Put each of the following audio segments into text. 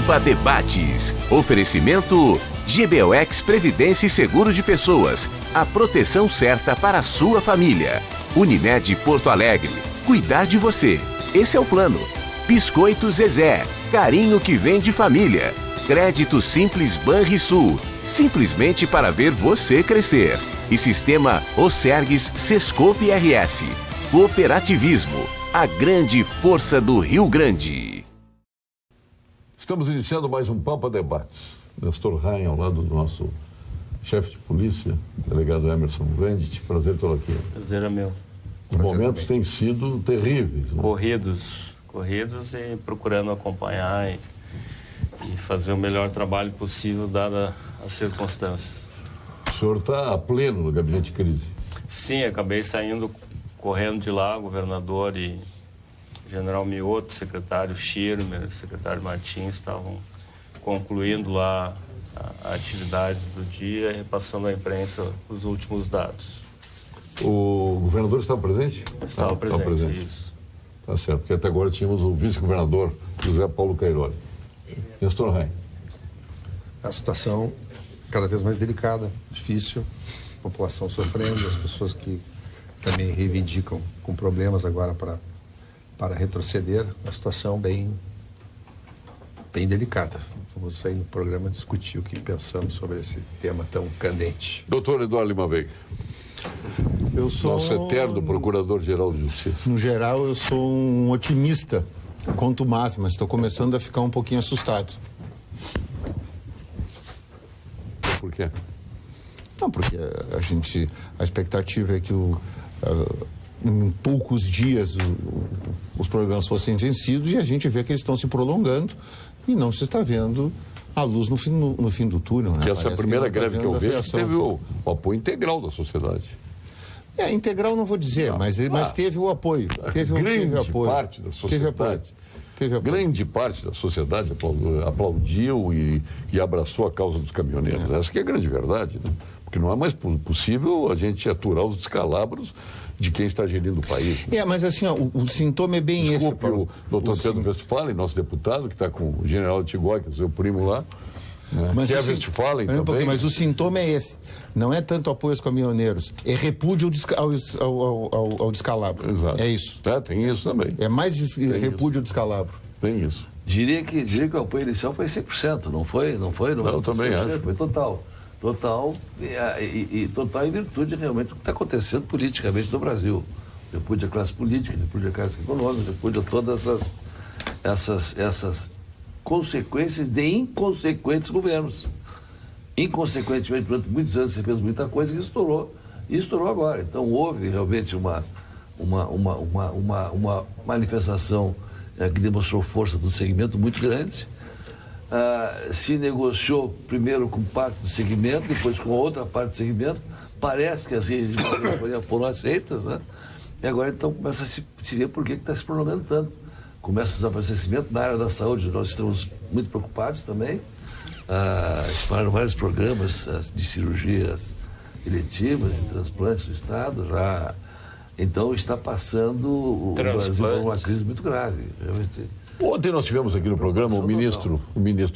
Pampa Debates. Oferecimento GBOX Previdência e Seguro de Pessoas. A proteção certa para a sua família. Unimed Porto Alegre. Cuidar de você. Esse é o plano. Biscoito Zezé. Carinho que vem de família. Crédito Simples Banrisul. Simplesmente para ver você crescer. E Sistema Osergues Sescope RS. Cooperativismo. A grande força do Rio Grande. Estamos iniciando mais um Pampa Debates. Nestor Rain, ao lado do nosso chefe de polícia, delegado Emerson Wendt. Prazer tê-lo aqui. Prazer é meu. Os momentos têm sido terríveis. Né? Corridos e procurando acompanhar e fazer o melhor trabalho possível, dada as circunstâncias. O senhor está a pleno no gabinete de crise? Sim, acabei saindo correndo de lá, governador e general Mioto, secretário Schirmer, secretário Martins estavam concluindo lá a atividade do dia e repassando à imprensa os últimos dados. O governador estava presente? Estava presente, isso. Tá certo, porque até agora tínhamos o vice-governador José Paulo Cairoli. Nestor Rain. A situação cada vez mais delicada, difícil, a população sofrendo, as pessoas que também reivindicam com problemas agora para retroceder, a situação bem delicada. Vamos sair no programa discutir o que pensamos sobre esse tema tão candente. Doutor Eduardo Lima Veiga. Eu sou nosso eterno procurador-geral de justiça. No geral, eu sou um otimista quanto mais, mas estou começando a ficar um pouquinho assustado. Por quê? Não, porque a expectativa é que em poucos dias os programas fossem vencidos e a gente vê que eles estão se prolongando e não se está vendo a luz no fim do túnel. Né? Que essa primeira greve que eu vejo teve o apoio integral da sociedade. Integral não vou dizer, mas teve o apoio. Teve apoio. Parte da sociedade. Teve apoio. Grande parte da sociedade aplaudiu e abraçou a causa dos caminhoneiros. Essa que é a grande verdade, né? Porque não é mais possível a gente aturar os descalabros de quem está gerindo o país. Né? Mas assim, o sintoma é bem esse, Paulo. O doutor Pedro Westphalen, nosso deputado, que está com o general Tigói, que é o seu primo lá, né? Que é Westphalen também. Mas o sintoma é esse. Não é tanto apoio aos caminhoneiros, é repúdio ao descalabro. Exato. É isso. Tem isso também. É mais repúdio ao descalabro. Tem isso. Diria que o apoio inicial foi 100%, não foi? Não, eu também acho. Foi total. Total em virtude realmente do que está acontecendo politicamente no Brasil. Repúdio à classe política, repúdio à classe econômica, repúdio a todas essas consequências de inconsequentes governos. Inconsequentemente, durante muitos anos, você fez muita coisa e estourou agora. Então, houve realmente uma manifestação que demonstrou força do segmento muito grande. Se negociou primeiro com parte do segmento, depois com outra parte do segmento. Parece que as reivindicações foram aceitas, né? E agora, então, começa a se ver por que está se prolongando tanto. Começa o desabastecimento na área da saúde, nós estamos muito preocupados também. Se pararam vários programas de cirurgias eletivas e transplantes do Estado, já. Então, está passando o Brasil por uma crise muito grave, realmente. Ontem nós tivemos aqui no programa o ministro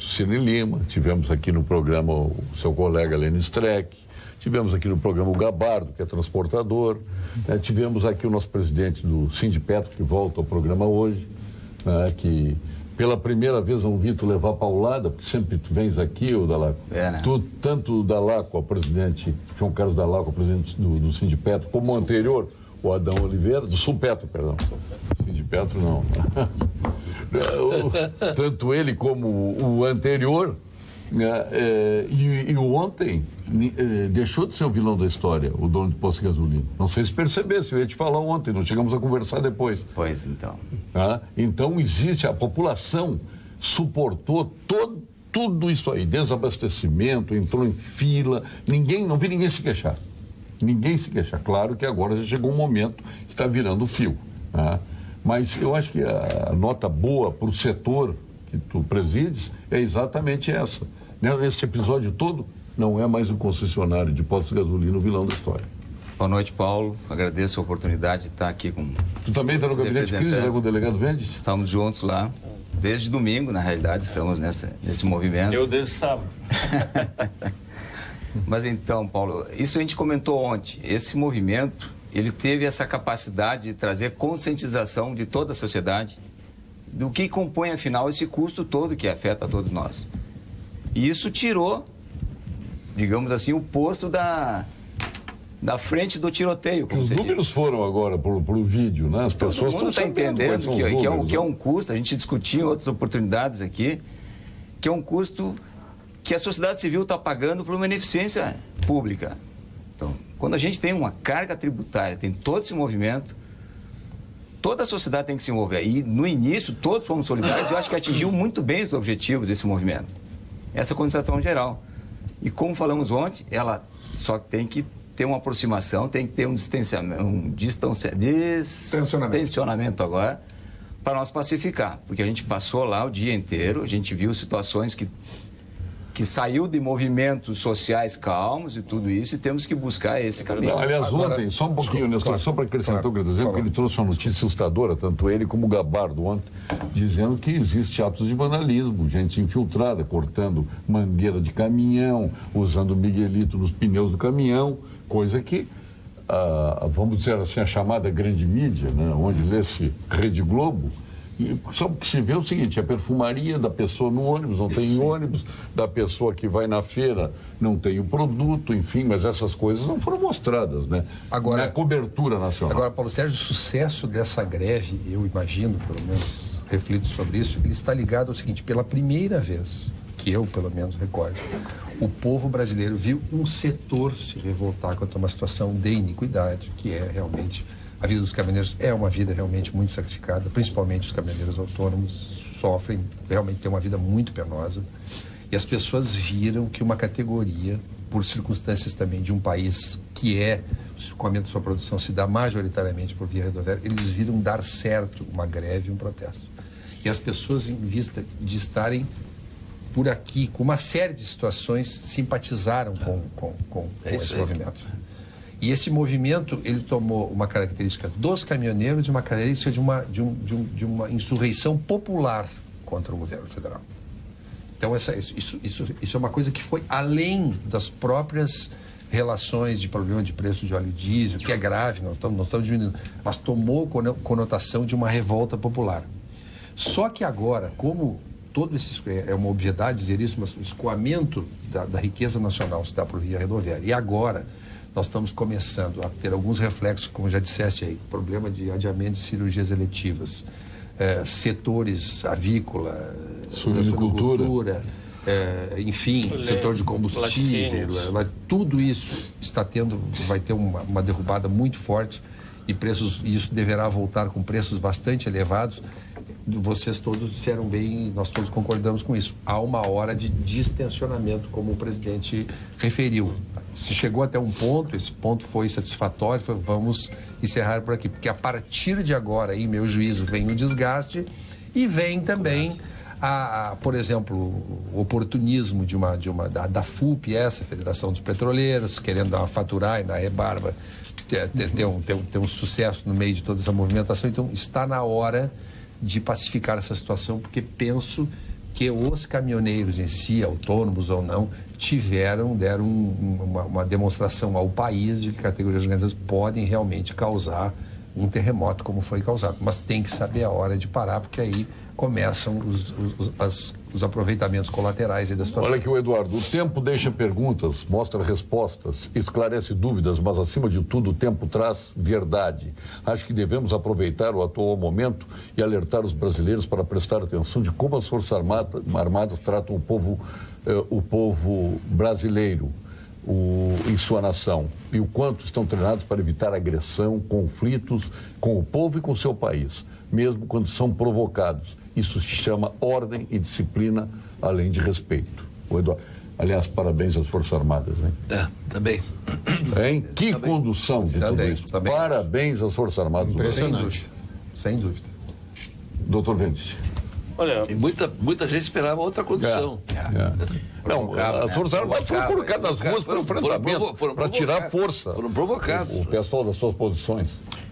Cine Lima, tivemos aqui no programa o seu colega Lênin Streck, tivemos aqui no programa o Gabardo, que é transportador, tivemos aqui o nosso presidente do Sindipetro, que volta ao programa hoje, que pela primeira vez não vi tu levar paulada, porque sempre tu vens aqui, o Dalaco. Né? Tanto o Dalaco, o presidente, João Carlos Dalaco, o presidente do Sindipetro, como o anterior, o Adão Oliveira, do Sulpetro, perdão. Sindipetro não. Tanto ele como o anterior, e o ontem deixou de ser o vilão da história, o dono de posto de gasolina. Não sei se percebesse, eu ia te falar ontem, nós chegamos a conversar depois. Pois então. Então existe, a população suportou tudo isso aí, desabastecimento, entrou em fila, não vi ninguém se queixar. Ninguém se queixar. Claro que agora já chegou um momento que está virando fio. Mas eu acho que a nota boa para o setor que tu presides é exatamente essa. Neste episódio todo, não é mais um concessionário de postos de gasolina o vilão da história. Boa noite, Paulo. Agradeço a oportunidade de estar aqui com... Tu também está no gabinete de crise, né, com o delegado Wendt? Estamos juntos lá. desde domingo, na realidade, estamos nesse movimento. Eu desde sábado. Mas então, Paulo, isso a gente comentou ontem. Esse movimento, ele teve essa capacidade de trazer conscientização de toda a sociedade do que compõe, afinal, esse custo todo que afeta a todos nós. E isso tirou, digamos assim, o posto da frente do tiroteio, como Os você números disse. foram agora pro vídeo, né? As pessoas Todo mundo está entendendo que é um custo, a gente discutiu em outras oportunidades aqui, que é um custo que a sociedade civil está pagando por uma ineficiência pública. Então, quando a gente tem uma carga tributária, tem todo esse movimento, toda a sociedade tem que se envolver. E no início, todos fomos solidários, eu acho que atingiu muito bem os objetivos desse movimento. Essa conscientização geral. E como falamos ontem, ela só tem que ter uma aproximação, tem que ter um distensionamento agora para nós pacificar. Porque a gente passou lá o dia inteiro, a gente viu situações que saiu de movimentos sociais calmos e tudo isso, e temos que buscar esse caminho. Aliás, ontem, só um pouquinho, Nestor, só para acrescentar o que eu estou dizendo, porque ele trouxe uma notícia assustadora, tanto ele como o Gabardo ontem, dizendo que existe atos de vandalismo, gente infiltrada, cortando mangueira de caminhão, usando miguelito nos pneus do caminhão, coisa que, vamos dizer assim, a chamada grande mídia, né, onde lê-se Rede Globo, e só que se vê o seguinte, a perfumaria da pessoa no ônibus, não tem ônibus, da pessoa que vai na feira não tem o produto, enfim, mas essas coisas não foram mostradas, né? Agora, na cobertura nacional. Agora, Paulo Sérgio, o sucesso dessa greve, eu imagino, pelo menos reflito sobre isso, ele está ligado ao seguinte, pela primeira vez, que eu pelo menos recordo, o povo brasileiro viu um setor se revoltar contra uma situação de iniquidade, que é realmente... A vida dos caminhoneiros é uma vida realmente muito sacrificada, principalmente os caminhoneiros autônomos sofrem, realmente têm uma vida muito penosa. E as pessoas viram que uma categoria, por circunstâncias também de um país que o escoamento da sua produção se dá majoritariamente por via rodoviária, eles viram dar certo uma greve e um protesto. E as pessoas, em vista de estarem por aqui, com uma série de situações, simpatizaram com esse movimento. E esse movimento, ele tomou uma característica dos caminhoneiros e uma característica de uma insurreição popular contra o governo federal. Então, isso é uma coisa que foi além das próprias relações de problema de preço de óleo diesel, que é grave, não estamos diminuindo, mas tomou conotação de uma revolta popular. Só que agora, como todo esse, é uma obviedade dizer isso, mas o escoamento da riqueza nacional se dá por via rodoviária, e agora nós estamos começando a ter alguns reflexos, como já disseste aí, problema de adiamento de cirurgias eletivas, setores avícola, suinocultura, enfim, setor de combustível, tudo isso vai ter uma derrubada muito forte e isso deverá voltar com preços bastante elevados. Vocês todos disseram bem, nós todos concordamos com isso. Há uma hora de distensionamento, como o presidente referiu. Se chegou até um ponto, esse ponto foi satisfatório, vamos encerrar por aqui. Porque a partir de agora, em meu juízo, vem o desgaste e vem também, por exemplo, o oportunismo da FUP, Federação dos Petroleiros, querendo faturar e na rebarba ter um sucesso no meio de toda essa movimentação. Então, está na hora de pacificar essa situação, porque penso que os caminhoneiros em si, autônomos ou não, deram uma demonstração ao país de que categorias organizadas podem realmente causar um terremoto como foi causado. Mas tem que saber a hora de parar, porque aí começam os aproveitamentos colaterais aí da situação. Olha aqui, o Eduardo, o tempo deixa perguntas, mostra respostas, esclarece dúvidas, mas acima de tudo o tempo traz verdade. Acho que devemos aproveitar o atual momento e alertar os brasileiros para prestar atenção de como as Forças Armadas tratam o povo brasileiro em sua nação e o quanto estão treinados para evitar agressão, conflitos com o povo e com o seu país, mesmo quando são provocados. Isso se chama ordem e disciplina, além de respeito. O Eduardo, aliás, parabéns às Forças Armadas, hein? Também. Hein? Que condução de tudo isso. Parabéns às Forças Armadas. Sem dúvida. Doutor Vendes. Olha, E muita gente esperava outra condição. Não, as Forças Armadas foram colocadas nas ruas para o enfrentamento, para tirar força. Foram provocados. O pessoal das suas posições.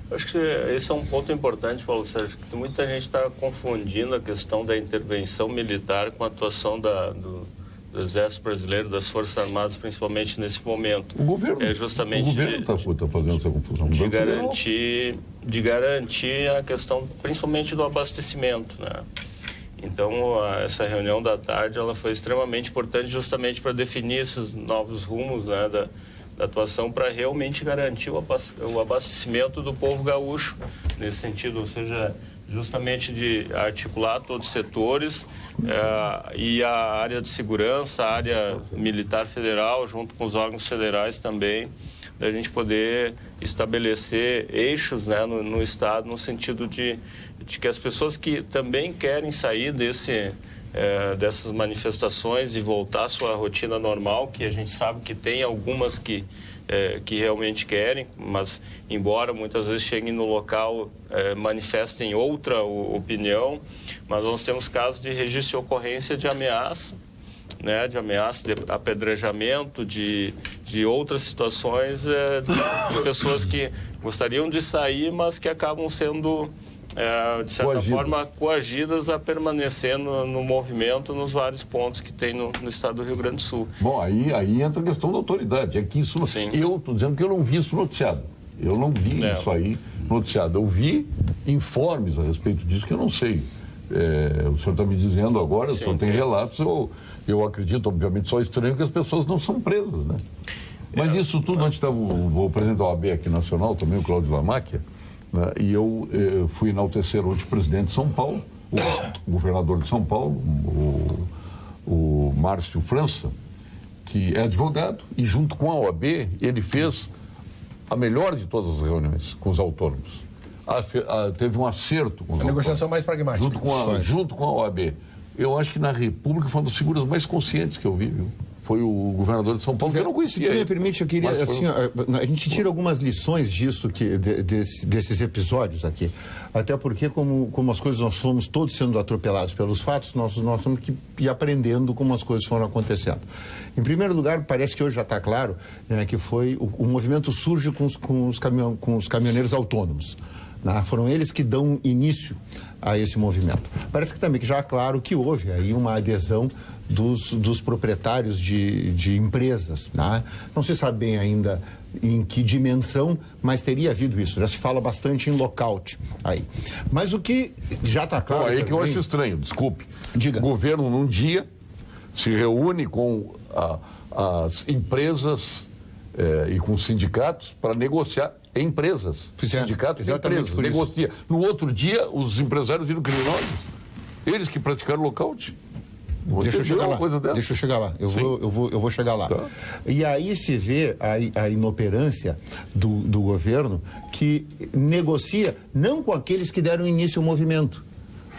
Acho que esse é um ponto importante, Paulo Sérgio, que muita gente está confundindo a questão da intervenção militar com a atuação do Exército Brasileiro, das Forças Armadas, principalmente nesse momento. O governo está fazendo essa confusão. De garantir a questão, principalmente do abastecimento, né? Então, essa reunião da tarde, ela foi extremamente importante justamente para definir esses novos rumos, né, da atuação, para realmente garantir o abastecimento do povo gaúcho nesse sentido, ou seja, justamente de articular todos os setores e a área de segurança, a área militar federal, junto com os órgãos federais também, da gente poder estabelecer eixos, né, no Estado, no sentido de que as pessoas que também querem sair dessas manifestações e voltar à sua rotina normal, que a gente sabe que tem algumas que realmente querem, mas embora muitas vezes cheguem no local, manifestem outra opinião, mas nós temos casos de registro de ocorrência de ameaça, né, de apedrejamento, de outras situações de pessoas que gostariam de sair, mas que acabam sendo de certa forma, coagidas a permanecer no movimento nos vários pontos que tem no estado do Rio Grande do Sul. Bom, aí entra a questão da autoridade. É que isso, eu estou dizendo que eu não vi isso noticiado. Eu não vi isso aí noticiado. Eu vi informes a respeito disso que eu não sei. O senhor está me dizendo agora, o senhor tem relatos, eu acredito, obviamente, só estranho que as pessoas não são presas, né? Mas isso tudo, antes estava o presidente da OAB aqui nacional, também o Cláudio Lamáquia, né? E eu fui enaltecer hoje o presidente de São Paulo, o governador de São Paulo, o Márcio França, que é advogado, e junto com a OAB, ele fez a melhor de todas as reuniões com os autônomos. Teve um acerto com os autônomos. A negociação mais pragmática. Junto com a OAB. Eu acho que na República foi uma das figuras mais conscientes que eu vi, viu? Foi o governador de São Paulo, que eu não conhecia. Se tu me permite, eu queria, assim, a gente tira algumas lições disso, desses episódios aqui. Até porque, como as coisas, nós fomos todos sendo atropelados pelos fatos, nós temos que ir aprendendo como as coisas foram acontecendo. Em primeiro lugar, parece que hoje já está claro, né, que o movimento surge com os caminhoneiros autônomos. Né? Foram eles que dão início a esse movimento. Parece que também que já é claro que houve aí uma adesão dos proprietários de empresas. Né? Não se sabe bem ainda em que dimensão, mas teria havido isso. Já se fala bastante em lockout aí. Mas o que já está claro... Aí que eu acho estranho, desculpe. Diga. O governo, num dia, se reúne com as empresas e com os sindicatos para negociar empresas. Sindicatos e empresas. Negocia. No outro dia, os empresários viram criminosos. Eles que praticaram lockout. Deixa eu chegar lá. Eu vou chegar lá. Tá. E aí se vê a inoperância do governo, que negocia não com aqueles que deram início ao movimento,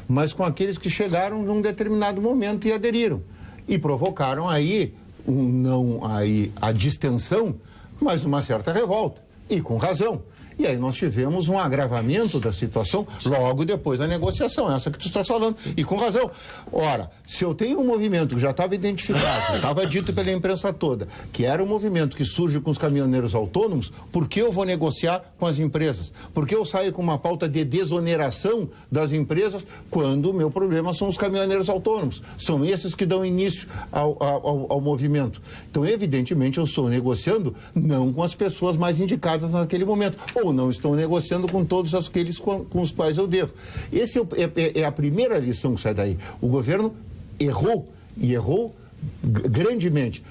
mas com aqueles que chegaram num determinado momento e aderiram. E provocaram aí, não aí a distensão, mas uma certa revolta. E com razão. E aí nós tivemos um agravamento da situação logo depois da negociação, essa que tu estás falando, e com razão. Ora, se eu tenho um movimento que já estava identificado, estava dito pela imprensa toda, que era um movimento que surge com os caminhoneiros autônomos, por que eu vou negociar com as empresas? Por que eu saio com uma pauta de desoneração das empresas quando o meu problema são os caminhoneiros autônomos? São esses que dão início ao movimento. Então, evidentemente, eu estou negociando não com as pessoas mais indicadas naquele momento, ou não estou negociando com todos aqueles com os quais eu devo. Essa é a primeira lição que sai daí. O governo errou, e errou grandemente.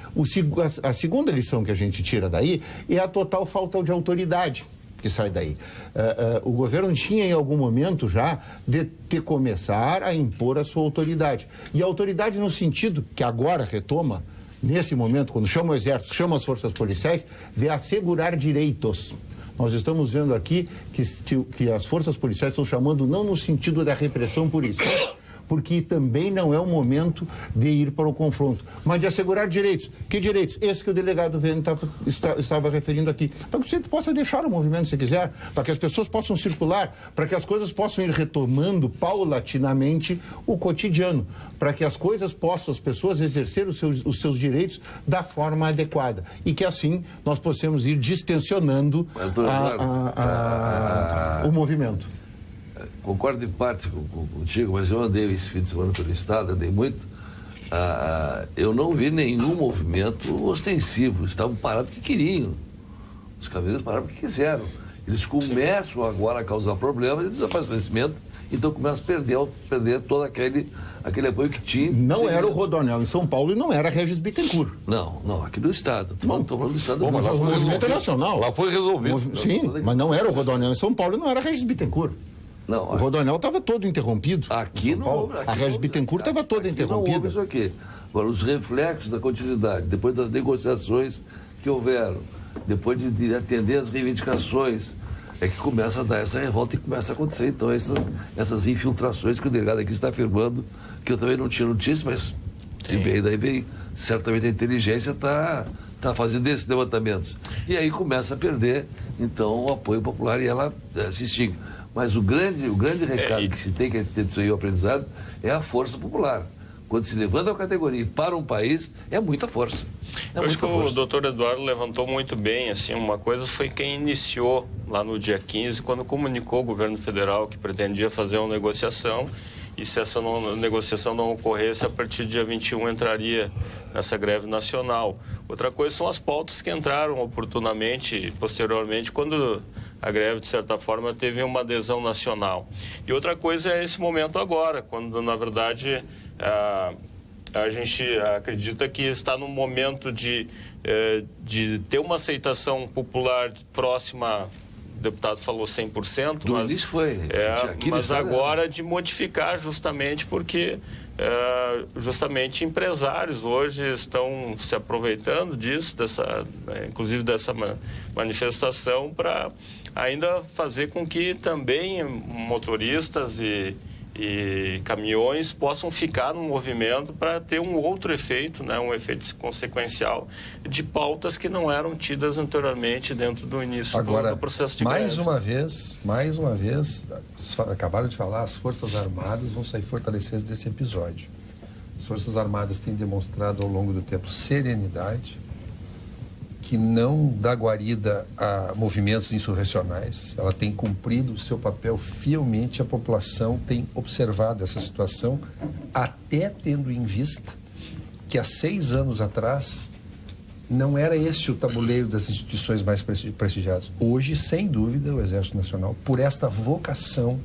A segunda lição que a gente tira daí é a total falta de autoridade que sai daí. O governo tinha em algum momento já de começar a impor a sua autoridade. E a autoridade no sentido que agora retoma, nesse momento, quando chama o exército, chama as forças policiais, de assegurar direitos. Nós estamos vendo aqui que as forças policiais estão chamando não no sentido da repressão policial, porque também não é o momento de ir para o confronto, mas de assegurar direitos. Que direitos? Esse que o delegado Vene estava referindo aqui. Para que você possa deixar o movimento se quiser, para que as pessoas possam circular, para que as coisas possam ir retomando paulatinamente o cotidiano, para que as coisas possam, as pessoas exercer os seus direitos da forma adequada e que assim nós possamos ir distensionando o movimento. Concordo em parte contigo, mas eu andei esse fim de semana pelo estado, andei muito. Eu não vi nenhum movimento ostensivo, estavam parados porque queriam. Os caminhoneiros pararam porque quiseram. Eles começam agora a causar problemas de desabastecimento, então começam a perder todo aquele apoio que tinha. Não era o Rodoanel em São Paulo e não era Regis Bittencourt. Não, aqui do estado. Estou falando do estado. Mas o movimento é nacional. Lá foi resolvido. Sim, mas não era o Rodoanel em São Paulo e não era Regis Bittencourt. Não, o Rodoanel estava todo interrompido. Aqui não. A Regis Bittencourt estava toda interrompida. Não houve isso aqui. Agora, os reflexos da continuidade, depois das negociações que houveram, depois de atender as reivindicações, é que começa a dar essa revolta e começa a acontecer. Então, essas infiltrações que o delegado aqui está afirmando, que eu também não tinha notícia, mas que veio, certamente a inteligência está fazendo esses levantamentos. E aí começa a perder, então, o apoio popular e ela se extingue. Mas o grande recado que se tem que ter disso aí, o aprendizado, é a força popular. Quando se levanta a categoria para um país, é muita força. Eu acho que o doutor Eduardo levantou muito bem, assim, uma coisa foi quem iniciou lá no dia 15, quando comunicou ao governo federal que pretendia fazer uma negociação, e se essa negociação não ocorresse, a partir do dia 21 entraria nessa greve nacional. Outra coisa são as pautas que entraram oportunamente e posteriormente, quando a greve, de certa forma, teve uma adesão nacional. E outra coisa é esse momento agora, quando, na verdade, a gente acredita que está num momento de ter uma aceitação popular próxima. O deputado falou 100%, mas, início foi, mas agora de modificar justamente porque justamente empresários hoje estão se aproveitando disso, inclusive dessa manifestação, para ainda fazer com que também motoristas e caminhões possam ficar no movimento para ter um outro efeito, né, um efeito consequencial de pautas que não eram tidas anteriormente dentro do início do processo de greve. Mais uma vez, acabaram de falar, as Forças Armadas vão sair fortalecidas desse episódio. As Forças Armadas têm demonstrado ao longo do tempo serenidade, que não dá guarida a movimentos insurrecionais. Ela tem cumprido o seu papel fielmente, a população tem observado essa situação, até tendo em vista que há 6 anos atrás não era esse o tabuleiro das instituições mais prestigiadas. Hoje, sem dúvida, o Exército Nacional, por esta vocação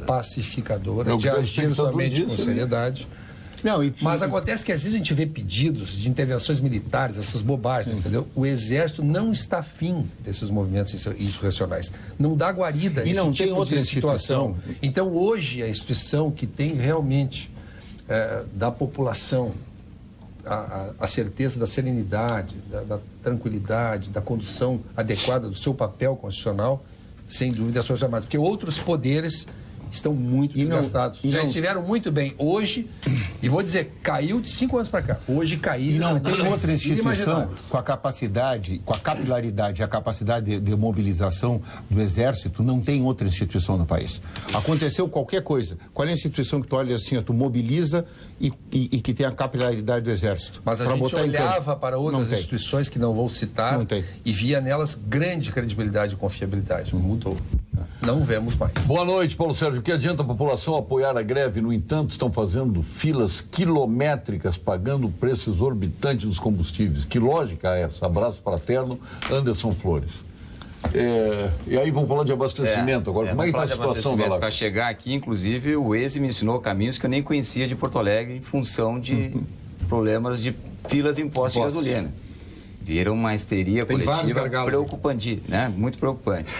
pacificadora, de agir somente com seriedade. Mas acontece que às vezes a gente vê pedidos de intervenções militares, essas bobagens, entendeu? O Exército não está afim desses movimentos insurrecionais. Não dá guarida a esse não tipo tem outra de situação. Então, hoje, a instituição que tem realmente da população a certeza da serenidade, da tranquilidade, da condução adequada do seu papel constitucional, sem dúvida, as Forças Armadas. Porque outros poderes estão muito desgastados. Já estiveram muito bem. Hoje, e vou dizer, caiu de 5 anos para cá. Hoje caiu. E não tem outra instituição com a capacidade, com a capilaridade e a capacidade de mobilização do Exército, não tem outra instituição no país. Aconteceu qualquer coisa. Qual é a instituição que tu olha assim, tu mobiliza e que tem a capilaridade do Exército? Mas a gente olhava para outras instituições que não vou citar e via nelas grande credibilidade e confiabilidade. Mudou. Não vemos mais. Boa noite, Paulo Sérgio. O que adianta a população apoiar a greve? No entanto, estão fazendo filas quilométricas, pagando preço exorbitante dos combustíveis. Que lógica é essa? Abraço fraterno, Anderson Flores. E aí vamos falar de abastecimento agora. Como é que está a situação da lá? Para chegar aqui, inclusive, o Waze me ensinou caminhos que eu nem conhecia de Porto Alegre em função de problemas de filas impostas de gasolina. Vira uma histeria coletiva preocupante, né? Muito preocupante.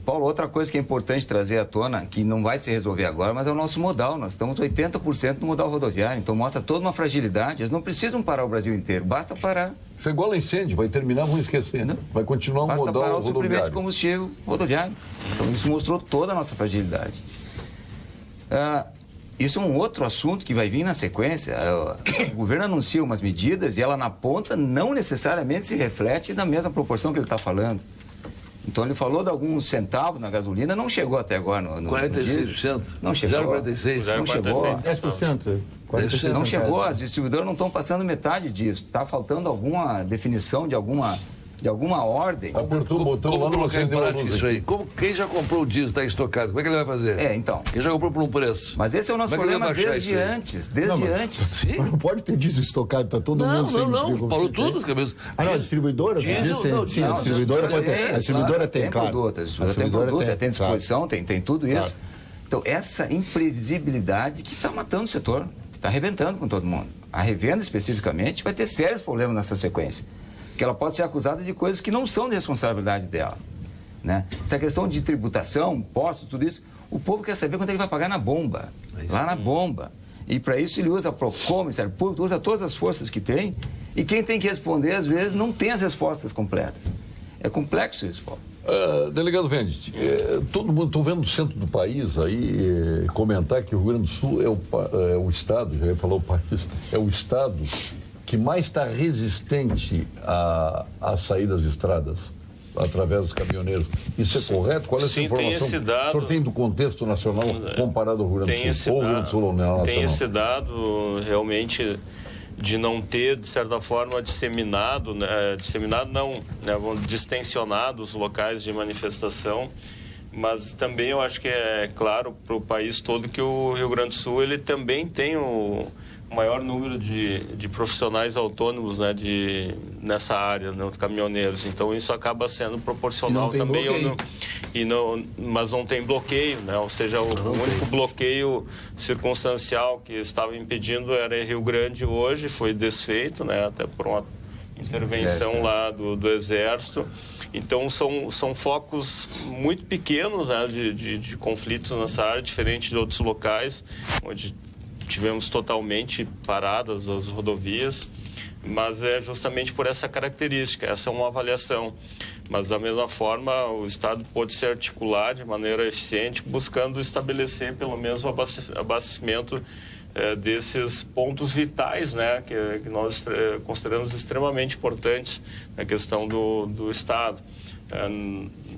Paulo, outra coisa que é importante trazer à tona, que não vai se resolver agora, mas é o nosso modal. Nós estamos 80% no modal rodoviário, então mostra toda uma fragilidade. Eles não precisam parar o Brasil inteiro, basta parar. Isso é igual a incêndio, vai terminar, vão esquecer, né? Vai continuar o modal rodoviário. Basta parar o suprimento de combustível rodoviário. Então isso mostrou toda a nossa fragilidade. isso é um outro assunto que vai vir na sequência. O governo anuncia umas medidas e ela na ponta não necessariamente se reflete na mesma proporção que ele está falando. Então ele falou de alguns centavos na gasolina, não chegou até agora no 46%. Não chegou. 0,46%. Não chegou. 10%. 40%. Não chegou, as distribuidoras não estão passando metade disso. Está faltando alguma definição de alguma ordem. Apertou o botão lá, Como não colocar em acendeu a prática luz isso aqui. aí? Quem já comprou o diesel, está estocado, como é que ele vai fazer? Então. Quem já comprou por um preço? Mas esse é o nosso Como é que ele problema vai baixar desde isso aí? antes. Sim? Mas não pode ter diesel estocado, está todo mundo sem Não, parou tudo. Cabeça. Ah, não, a distribuidora? Diesel, não, Sim, a distribuidora pode ter. A distribuidora tem, claro. Produto, a distribuidora tem disposição, claro. tem tudo isso. Claro. Então, essa imprevisibilidade que está matando o setor, que está arrebentando com todo mundo. A revenda, especificamente, vai ter sérios problemas nessa sequência. Porque ela pode ser acusada de coisas que não são de responsabilidade dela. Né? Essa questão de tributação, impostos, tudo isso, o povo quer saber quanto ele vai pagar na bomba. Lá na bomba. E para isso ele usa a Procon, o Ministério Público, usa todas as forças que tem. E quem tem que responder, às vezes, não tem as respostas completas. É complexo isso, Paulo. Delegado Vendt, todo mundo, estou vendo no centro do país aí comentar que o Rio Grande do Sul é o estado, já ia falar o país, é o estado que mais está resistente a sair das estradas através dos caminhoneiros. Isso é correto? Qual é essa informação? Tem esse dado. O senhor tem do contexto nacional comparado ao Rio Grande do Sul? Ou Rio Grande do Sul ou nacional? Tem esse dado realmente de não ter, de certa forma, disseminado não, né, distensionado os locais de manifestação, mas também eu acho que é claro para o país todo que o Rio Grande do Sul ele também tem o maior número de profissionais autônomos, né, nessa área, né, os caminhoneiros. Então isso acaba sendo proporcional também. Mas não tem bloqueio, né? Ou seja, o único bloqueio circunstancial que estava impedindo era em Rio Grande hoje, foi desfeito, né, até por uma intervenção lá do Exército. Então são focos muito pequenos, né, de conflitos nessa área, diferente de outros locais, onde tivemos totalmente paradas as rodovias, mas é justamente por essa característica, essa é uma avaliação. Mas, da mesma forma, o Estado pode se articular de maneira eficiente, buscando estabelecer, pelo menos, o abastecimento desses pontos vitais, né, que nós consideramos extremamente importantes na questão do Estado.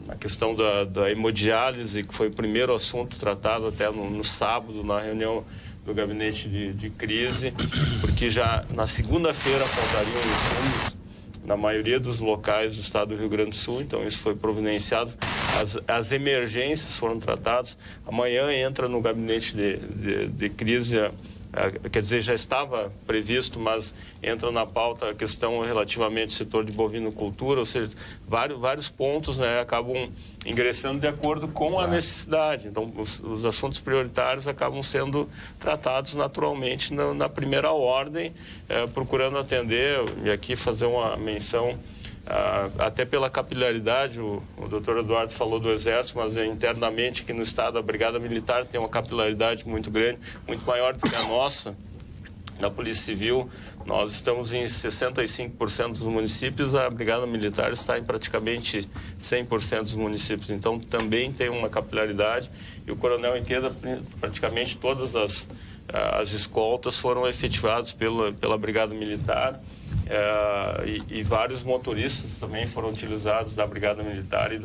A questão da hemodiálise, que foi o primeiro assunto tratado até no sábado, na reunião do gabinete de crise, porque já na segunda-feira faltariam insumos na maioria dos locais do estado do Rio Grande do Sul, então isso foi providenciado, as emergências foram tratadas. Amanhã entra no gabinete de crise, quer dizer, já estava previsto, mas entra na pauta a questão relativamente ao setor de bovinocultura, ou seja, vários pontos, né, acabam ingressando de acordo com a necessidade. Então, os assuntos prioritários acabam sendo tratados naturalmente na primeira ordem, procurando atender, e aqui fazer uma menção, até pela capilaridade, o doutor Eduardo falou do Exército, mas internamente aqui no Estado a Brigada Militar tem uma capilaridade muito grande, muito maior do que a nossa. Na Polícia Civil, nós estamos em 65% dos municípios, a Brigada Militar está em praticamente 100% dos municípios. Então, também tem uma capilaridade e o Coronel Inqueda, praticamente todas as escoltas foram efetivadas pela Brigada Militar. E vários motoristas também foram utilizados da Brigada Militar e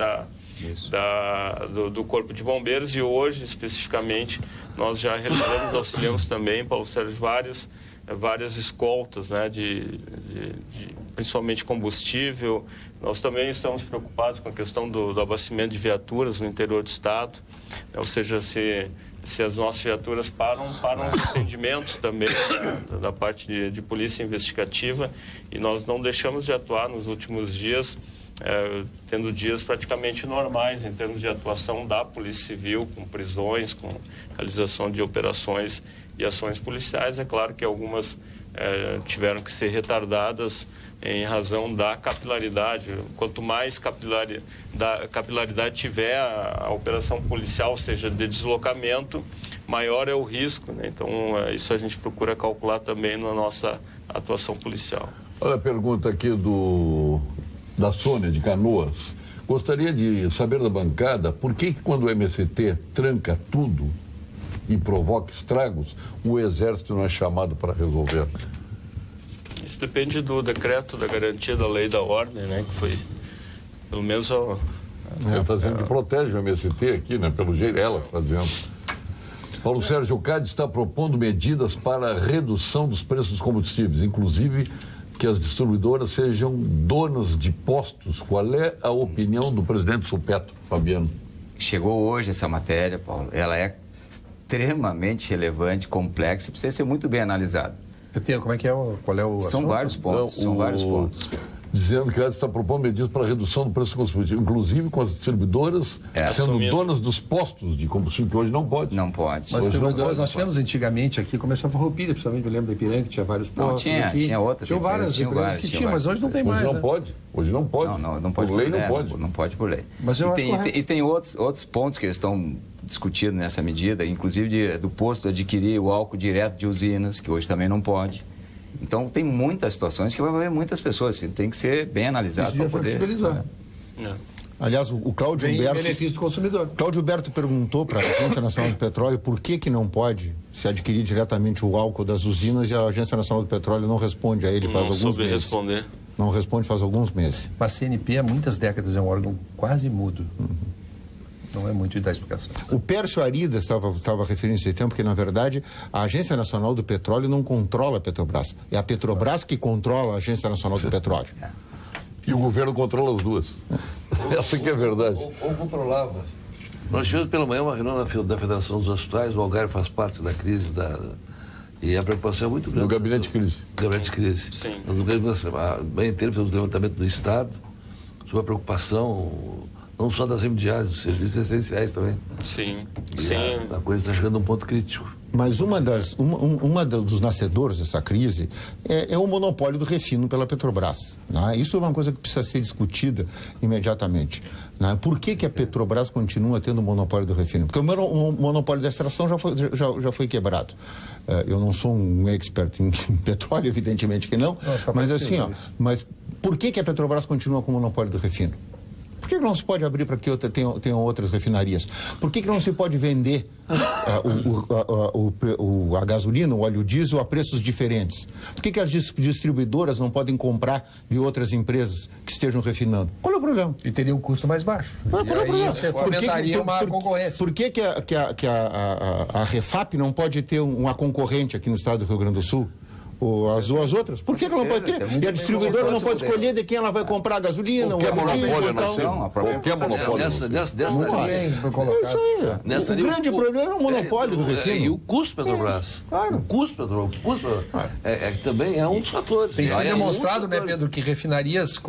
do Corpo de Bombeiros. E hoje, especificamente, nós já realizamos, auxiliamos também, Paulo Sérgio, várias escoltas, né, principalmente combustível. Nós também estamos preocupados com a questão do abastecimento de viaturas no interior do Estado, ou seja, se as nossas viaturas param os atendimentos também, né, da parte de polícia investigativa, e nós não deixamos de atuar nos últimos dias, tendo dias praticamente normais em termos de atuação da Polícia Civil, com prisões, com realização de operações e ações policiais. É claro que algumas tiveram que ser retardadas em razão da capilaridade. Quanto mais capilaridade tiver a operação policial, ou seja, de deslocamento, maior é o risco, né? Então, isso a gente procura calcular também na nossa atuação policial. Olha a pergunta aqui da Sônia, de Canoas. Gostaria de saber da bancada por que quando o MST tranca tudo, e provoca estragos, o Exército não é chamado para resolver. Isso depende do decreto da garantia da lei da ordem, né? Que foi, pelo menos... Ele está dizendo que protege o MST aqui, né? Pelo jeito, ela está dizendo. Paulo Sérgio, o CAD está propondo medidas para a redução dos preços dos combustíveis, inclusive que as distribuidoras sejam donas de postos. Qual é a opinião do presidente Supetro, Fabiano? Chegou hoje essa matéria, Paulo. Ela é extremamente relevante, complexa, precisa ser muito bem analisada. Como é que é? Qual é o São assunto? vários pontos, são vários pontos. Dizendo que a ADES está propondo medidas para a redução do preço do combustível, inclusive com as distribuidoras sendo assumindo. donas dos postos de combustível, que hoje não pode. Não pode. Mas distribuidoras nós tivemos antigamente aqui, começou a Farroupilha, principalmente, eu lembro da Ipiranga, que tinha vários postos. Tinha outras. Tinham várias empresas que tinham, mas hoje não tem mais. Hoje não né? pode. Hoje não pode. Não pode por lei, por não pode. Não pode por lei. Mas eu acho correto. E tem outros pontos que eles estão discutindo nessa medida, inclusive do posto adquirir o álcool direto de usinas, que hoje também não pode. Então, tem muitas situações que vai haver muitas pessoas. Tem que ser bem analisado para poder... flexibilizar. Aliás, o Cláudio Bem Humberto... benefício do consumidor. Cláudio Humberto perguntou para a Agência Nacional do Petróleo por que não pode se adquirir diretamente o álcool das usinas e a Agência Nacional do Petróleo não responde a ele faz alguns soube meses. responder. Não responde faz alguns meses. Mas a CNP há muitas décadas é um órgão quase mudo. Não é muito de dar explicação. O Pércio Aridas estava referindo esse tempo que, na verdade, a Agência Nacional do Petróleo não controla a Petrobras. É a Petrobras que controla a Agência Nacional do Petróleo. E o governo controla as duas. Essa que é a verdade. Ou controlava. Nós tivemos pela manhã uma reunião da Federação dos Hospitais, o Algarve faz parte da crise e a preocupação é muito grande. No gabinete de crise. Gabinete de crise. Sim. A manhã inteira fizemos o levantamento do Estado sobre a preocupação não só das hemodiálises, dos serviços essenciais também. Sim, E sim. a coisa está chegando a um ponto crítico. Mas uma dos nascedores dessa crise é o monopólio do refino pela Petrobras. Né? Isso é uma coisa que precisa ser discutida imediatamente. Né? Por que a Petrobras continua tendo o monopólio do refino? Porque o monopólio da extração já foi quebrado. Eu não sou um expert em petróleo, evidentemente que não, mas assim, mas por que a Petrobras continua com o monopólio do refino? Por que não se pode abrir para que tenham outras refinarias? Por que não se pode vender a gasolina, o óleo diesel a preços diferentes? Por que as distribuidoras não podem comprar de outras empresas que estejam refinando? Qual é o problema? E teria um custo mais baixo. Qual é o problema? Isso fomentaria uma concorrência. Por que a Refap não pode ter uma concorrente aqui no estado do Rio Grande do Sul? As outras? Por que ela não pode ter? E a distribuidora não pode escolher de quem ela vai comprar a gasolina, o monopólio e na tal. Qualquer monopólio. Nessa O grande problema é o monopólio do refino. E o custo Petrobras. Claro. O custo Petrobras. Também é um dos fatores. Tem sido É demonstrado, um dos né, fatores. Pedro, que refinarias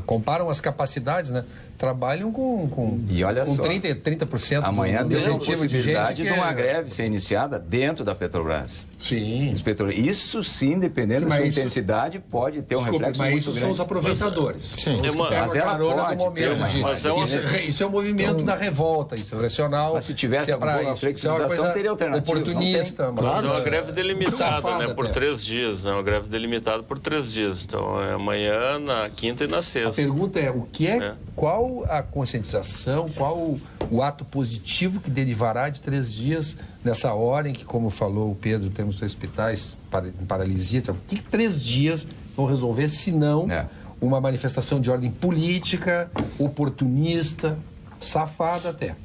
comparam as capacidades, né? Trabalham com E olha com só, 30% amanhã do tem a efetivo de gente possibilidade que de uma greve ser iniciada dentro da Petrobras. Sim. Os petroleiros. Isso sim, dependendo Sim, da sua mas isso- intensidade, pode ter um reflexo mas muito isso grande. são os aproveitadores. Sim. Os que Mas pegam ela a carona pode no momento ter, de- mas é uma- isso é o movimento da revolta, isso é racional. Mas se tivesse isso é pra alguma isso. Isso é uma flexibilização, coisa teria alternativas, não oportunista. Mas é uma mas- greve delimitada, Safada né? Por até. 3 dias, né? Uma greve delimitada por 3 dias. Então, é amanhã, na quinta e na A sexta. pergunta é, qual a conscientização, qual o ato positivo que derivará de 3 dias nessa hora em que, como falou o Pedro, temos hospitais em paralisia. Então, o que 3 dias vão resolver, se não uma manifestação de ordem política, oportunista, safada até?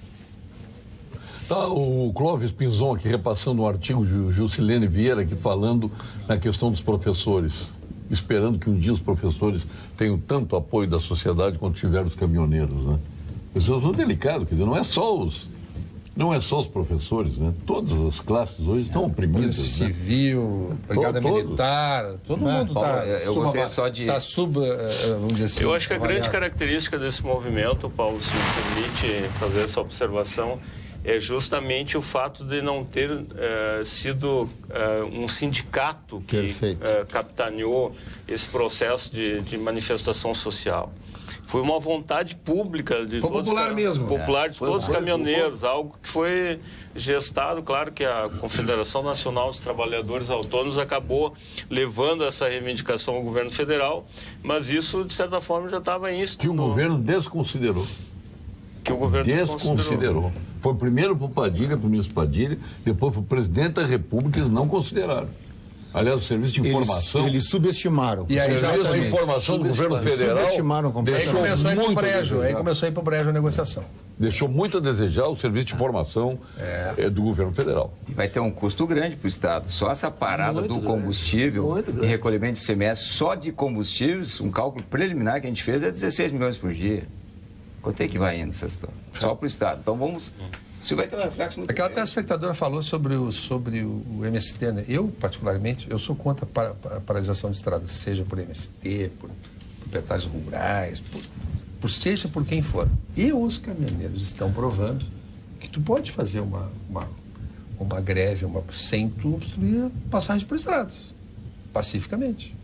Tá, o Clóvis Pinzon aqui repassando um artigo de Jusilene Vieira aqui falando na questão dos professores, esperando que um dia os professores tenham tanto apoio da sociedade quanto tiveram os caminhoneiros, né? Isso é delicado, quer dizer, não é só os professores, né? Todas as classes hoje estão oprimidas, Polícia né? Civil, Brigada Todos. Militar, todo mundo Paulo, está eu gostaria só de- vamos dizer assim. Eu acho que a grande avaliado. característica desse movimento, Paulo, se me permite fazer essa observação, é justamente o fato de não ter sido um sindicato que Perfeito. capitaneou esse processo de manifestação social. Foi uma vontade pública de Foi todos popular mesmo. popular de todos os caminhoneiros, algo que foi gestado, claro que a Confederação Nacional dos Trabalhadores Autônomos acabou levando essa reivindicação ao governo federal, mas isso de certa forma já estava Que o inscrito governo desconsiderou. que o governo desconsiderou. Foi primeiro para o Padilha, para o ministro Padilha, depois para o presidente da República, eles não consideraram. Aliás, o serviço de informação... Eles subestimaram. E aí, o serviço de informação do governo federal... Subestimaram completamente. Aí começou a ir para o brejo. Aí começou a ir para o brejo a negociação. Deixou muito a desejar o serviço de informação do governo federal. E vai ter um custo grande para o Estado. Só essa parada do combustível e recolhimento de semestre, só de combustíveis, um cálculo preliminar que a gente fez é 16 milhões por dia. Quanto é que vai indo essa história? Só para o Estado. Então vamos... Isso vai ter um reflexo muito Aquela grande. telespectadora falou sobre o MST, né? Eu, particularmente, eu sou contra a paralisação de estradas, seja por MST, por proprietários rurais, seja por quem for. E os caminhoneiros estão provando que tu pode fazer uma greve sem tu obstruir a passagem por estradas, pacificamente.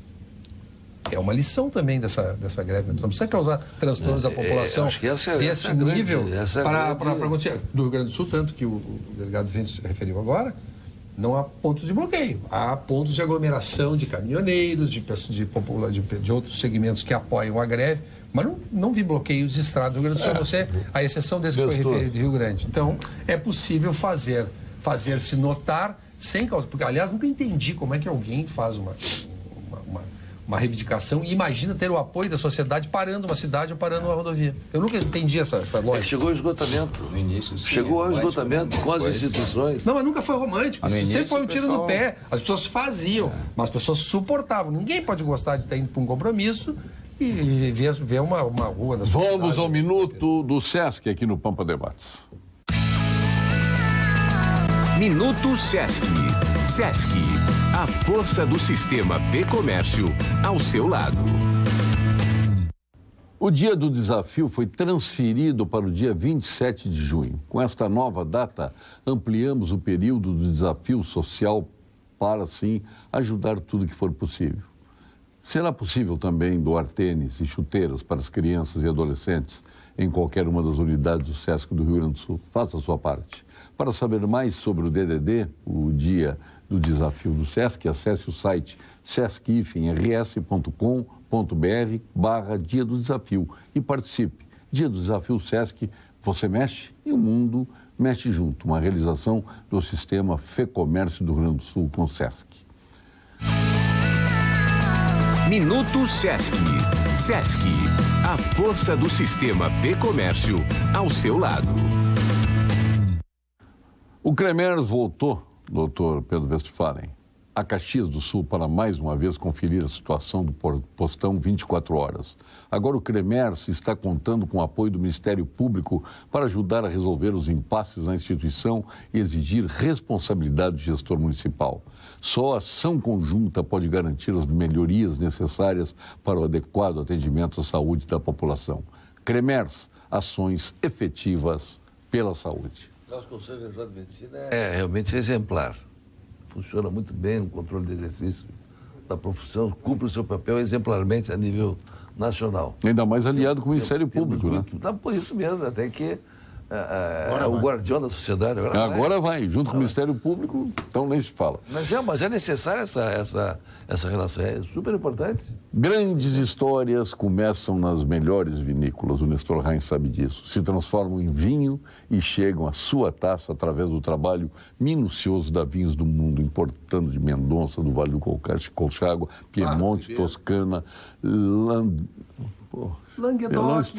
É uma lição também dessa greve. Não precisa causar transtornos à população acho que essa desse é nível para grande... acontecer. Do Rio Grande do Sul, tanto que o delegado Ventes se referiu agora, não há pontos de bloqueio. Há pontos de aglomeração de caminhoneiros, de outros segmentos que apoiam a greve, mas não vi bloqueios de estrada do Rio Grande do Sul, a exceção desse que foi referido do Rio Grande. Então, é possível fazer-se notar sem causa. Porque, aliás, nunca entendi como é que alguém faz uma reivindicação e imagina ter o apoio da sociedade parando uma cidade ou parando uma rodovia. Eu nunca entendi essa lógica. Chegou ao esgotamento. No início, sim, chegou ao esgotamento com as instituições. Não, mas nunca foi romântico. Sempre foi um tiro no pé. As pessoas faziam, mas as pessoas suportavam. Ninguém pode gostar de estar indo para um compromisso e ver uma rua da sociedade. Vamos ao minuto do Sesc aqui no Pampa Debates. Minuto Sesc. Sesc, a força do sistema Fê-Comércio ao seu lado. O dia do desafio foi transferido para o dia 27 de junho. Com esta nova data, ampliamos o período do desafio social para, assim, ajudar tudo que for possível. Será possível também doar tênis e chuteiras para as crianças e adolescentes em qualquer uma das unidades do Sesc do Rio Grande do Sul. Faça a sua parte. Para saber mais sobre o DDD, o dia do desafio do Sesc, acesse o site sesc-rs.com.br/dia do desafio e participe. Dia do desafio Sesc, você mexe e o mundo mexe junto. Uma realização do sistema Fê-Comércio do Rio Grande do Sul com o Sesc. Minuto Sesc. Sesc, a força do sistema Fê-Comércio ao seu lado. O Cremers voltou, doutor Pedro Westphalen, a Caxias do Sul para mais uma vez conferir a situação do postão 24 horas. Agora o Cremers está contando com o apoio do Ministério Público para ajudar a resolver os impasses na instituição e exigir responsabilidade do gestor municipal. Só a ação conjunta pode garantir as melhorias necessárias para o adequado atendimento à saúde da população. Cremers, ações efetivas pela saúde. Nosso Conselho Regional de Medicina é realmente exemplar. Funciona muito bem no controle do exercício da profissão, cumpre o seu papel exemplarmente a nível nacional. Ainda mais aliado com o Ministério Público, né? Não, por isso mesmo, até que é o guardião da sociedade. Agora vai, junto com o Ministério Público, então nem se fala. Mas é necessária essa relação, é super importante. Grandes histórias começam nas melhores vinícolas, o Nestor Heinz sabe disso. Se transformam em vinho e chegam à sua taça através do trabalho minucioso da Vinhos do Mundo, importando de Mendonça, do Vale do Colchagua, Piemonte, Toscana, Languedoc,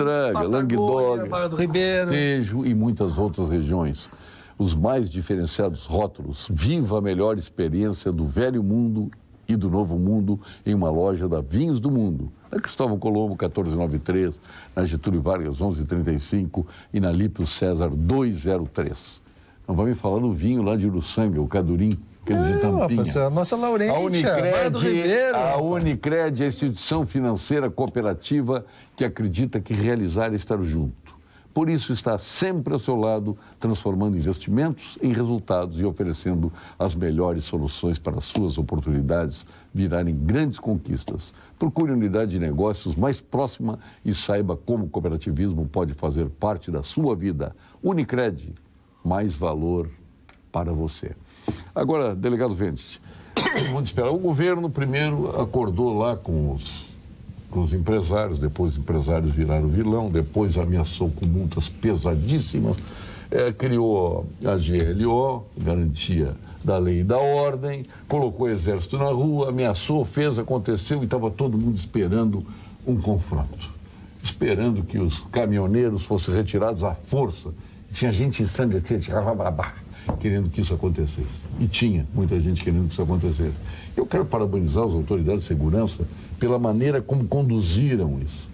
Barra do Ribeiro, Tejo e muitas outras regiões. Os mais diferenciados rótulos. Viva a melhor experiência do velho mundo e do novo mundo em uma loja da Vinhos do Mundo. Na Cristóvão Colombo, 1493, na Getúlio Vargas, 1135 e na Lípio César, 203. Não vai me falar do vinho lá de Uruçanga, o Cadurim, aquele de Tampinha. Rapaz, a nossa Laurência, Barra do Ribeiro. A Unicred é a instituição financeira cooperativa que acredita que realizar é estar junto. Por isso está sempre ao seu lado, transformando investimentos em resultados e oferecendo as melhores soluções para as suas oportunidades virarem grandes conquistas. Procure a unidade de negócios mais próxima e saiba como o cooperativismo pode fazer parte da sua vida. Unicred, mais valor para você. Agora, delegado Ventes, vamos esperar. O governo primeiro acordou lá com os empresários, depois os empresários viraram vilão, depois ameaçou com multas pesadíssimas. criou a GLO, Garantia da Lei e da Ordem, colocou o Exército na rua, ameaçou, fez, aconteceu e estava todo mundo esperando um confronto. Esperando que os caminhoneiros fossem retirados à força. Tinha gente em sangue aqui, querendo que isso acontecesse. E tinha muita gente querendo que isso acontecesse. Eu quero parabenizar as autoridades de segurança pela maneira como conduziram isso.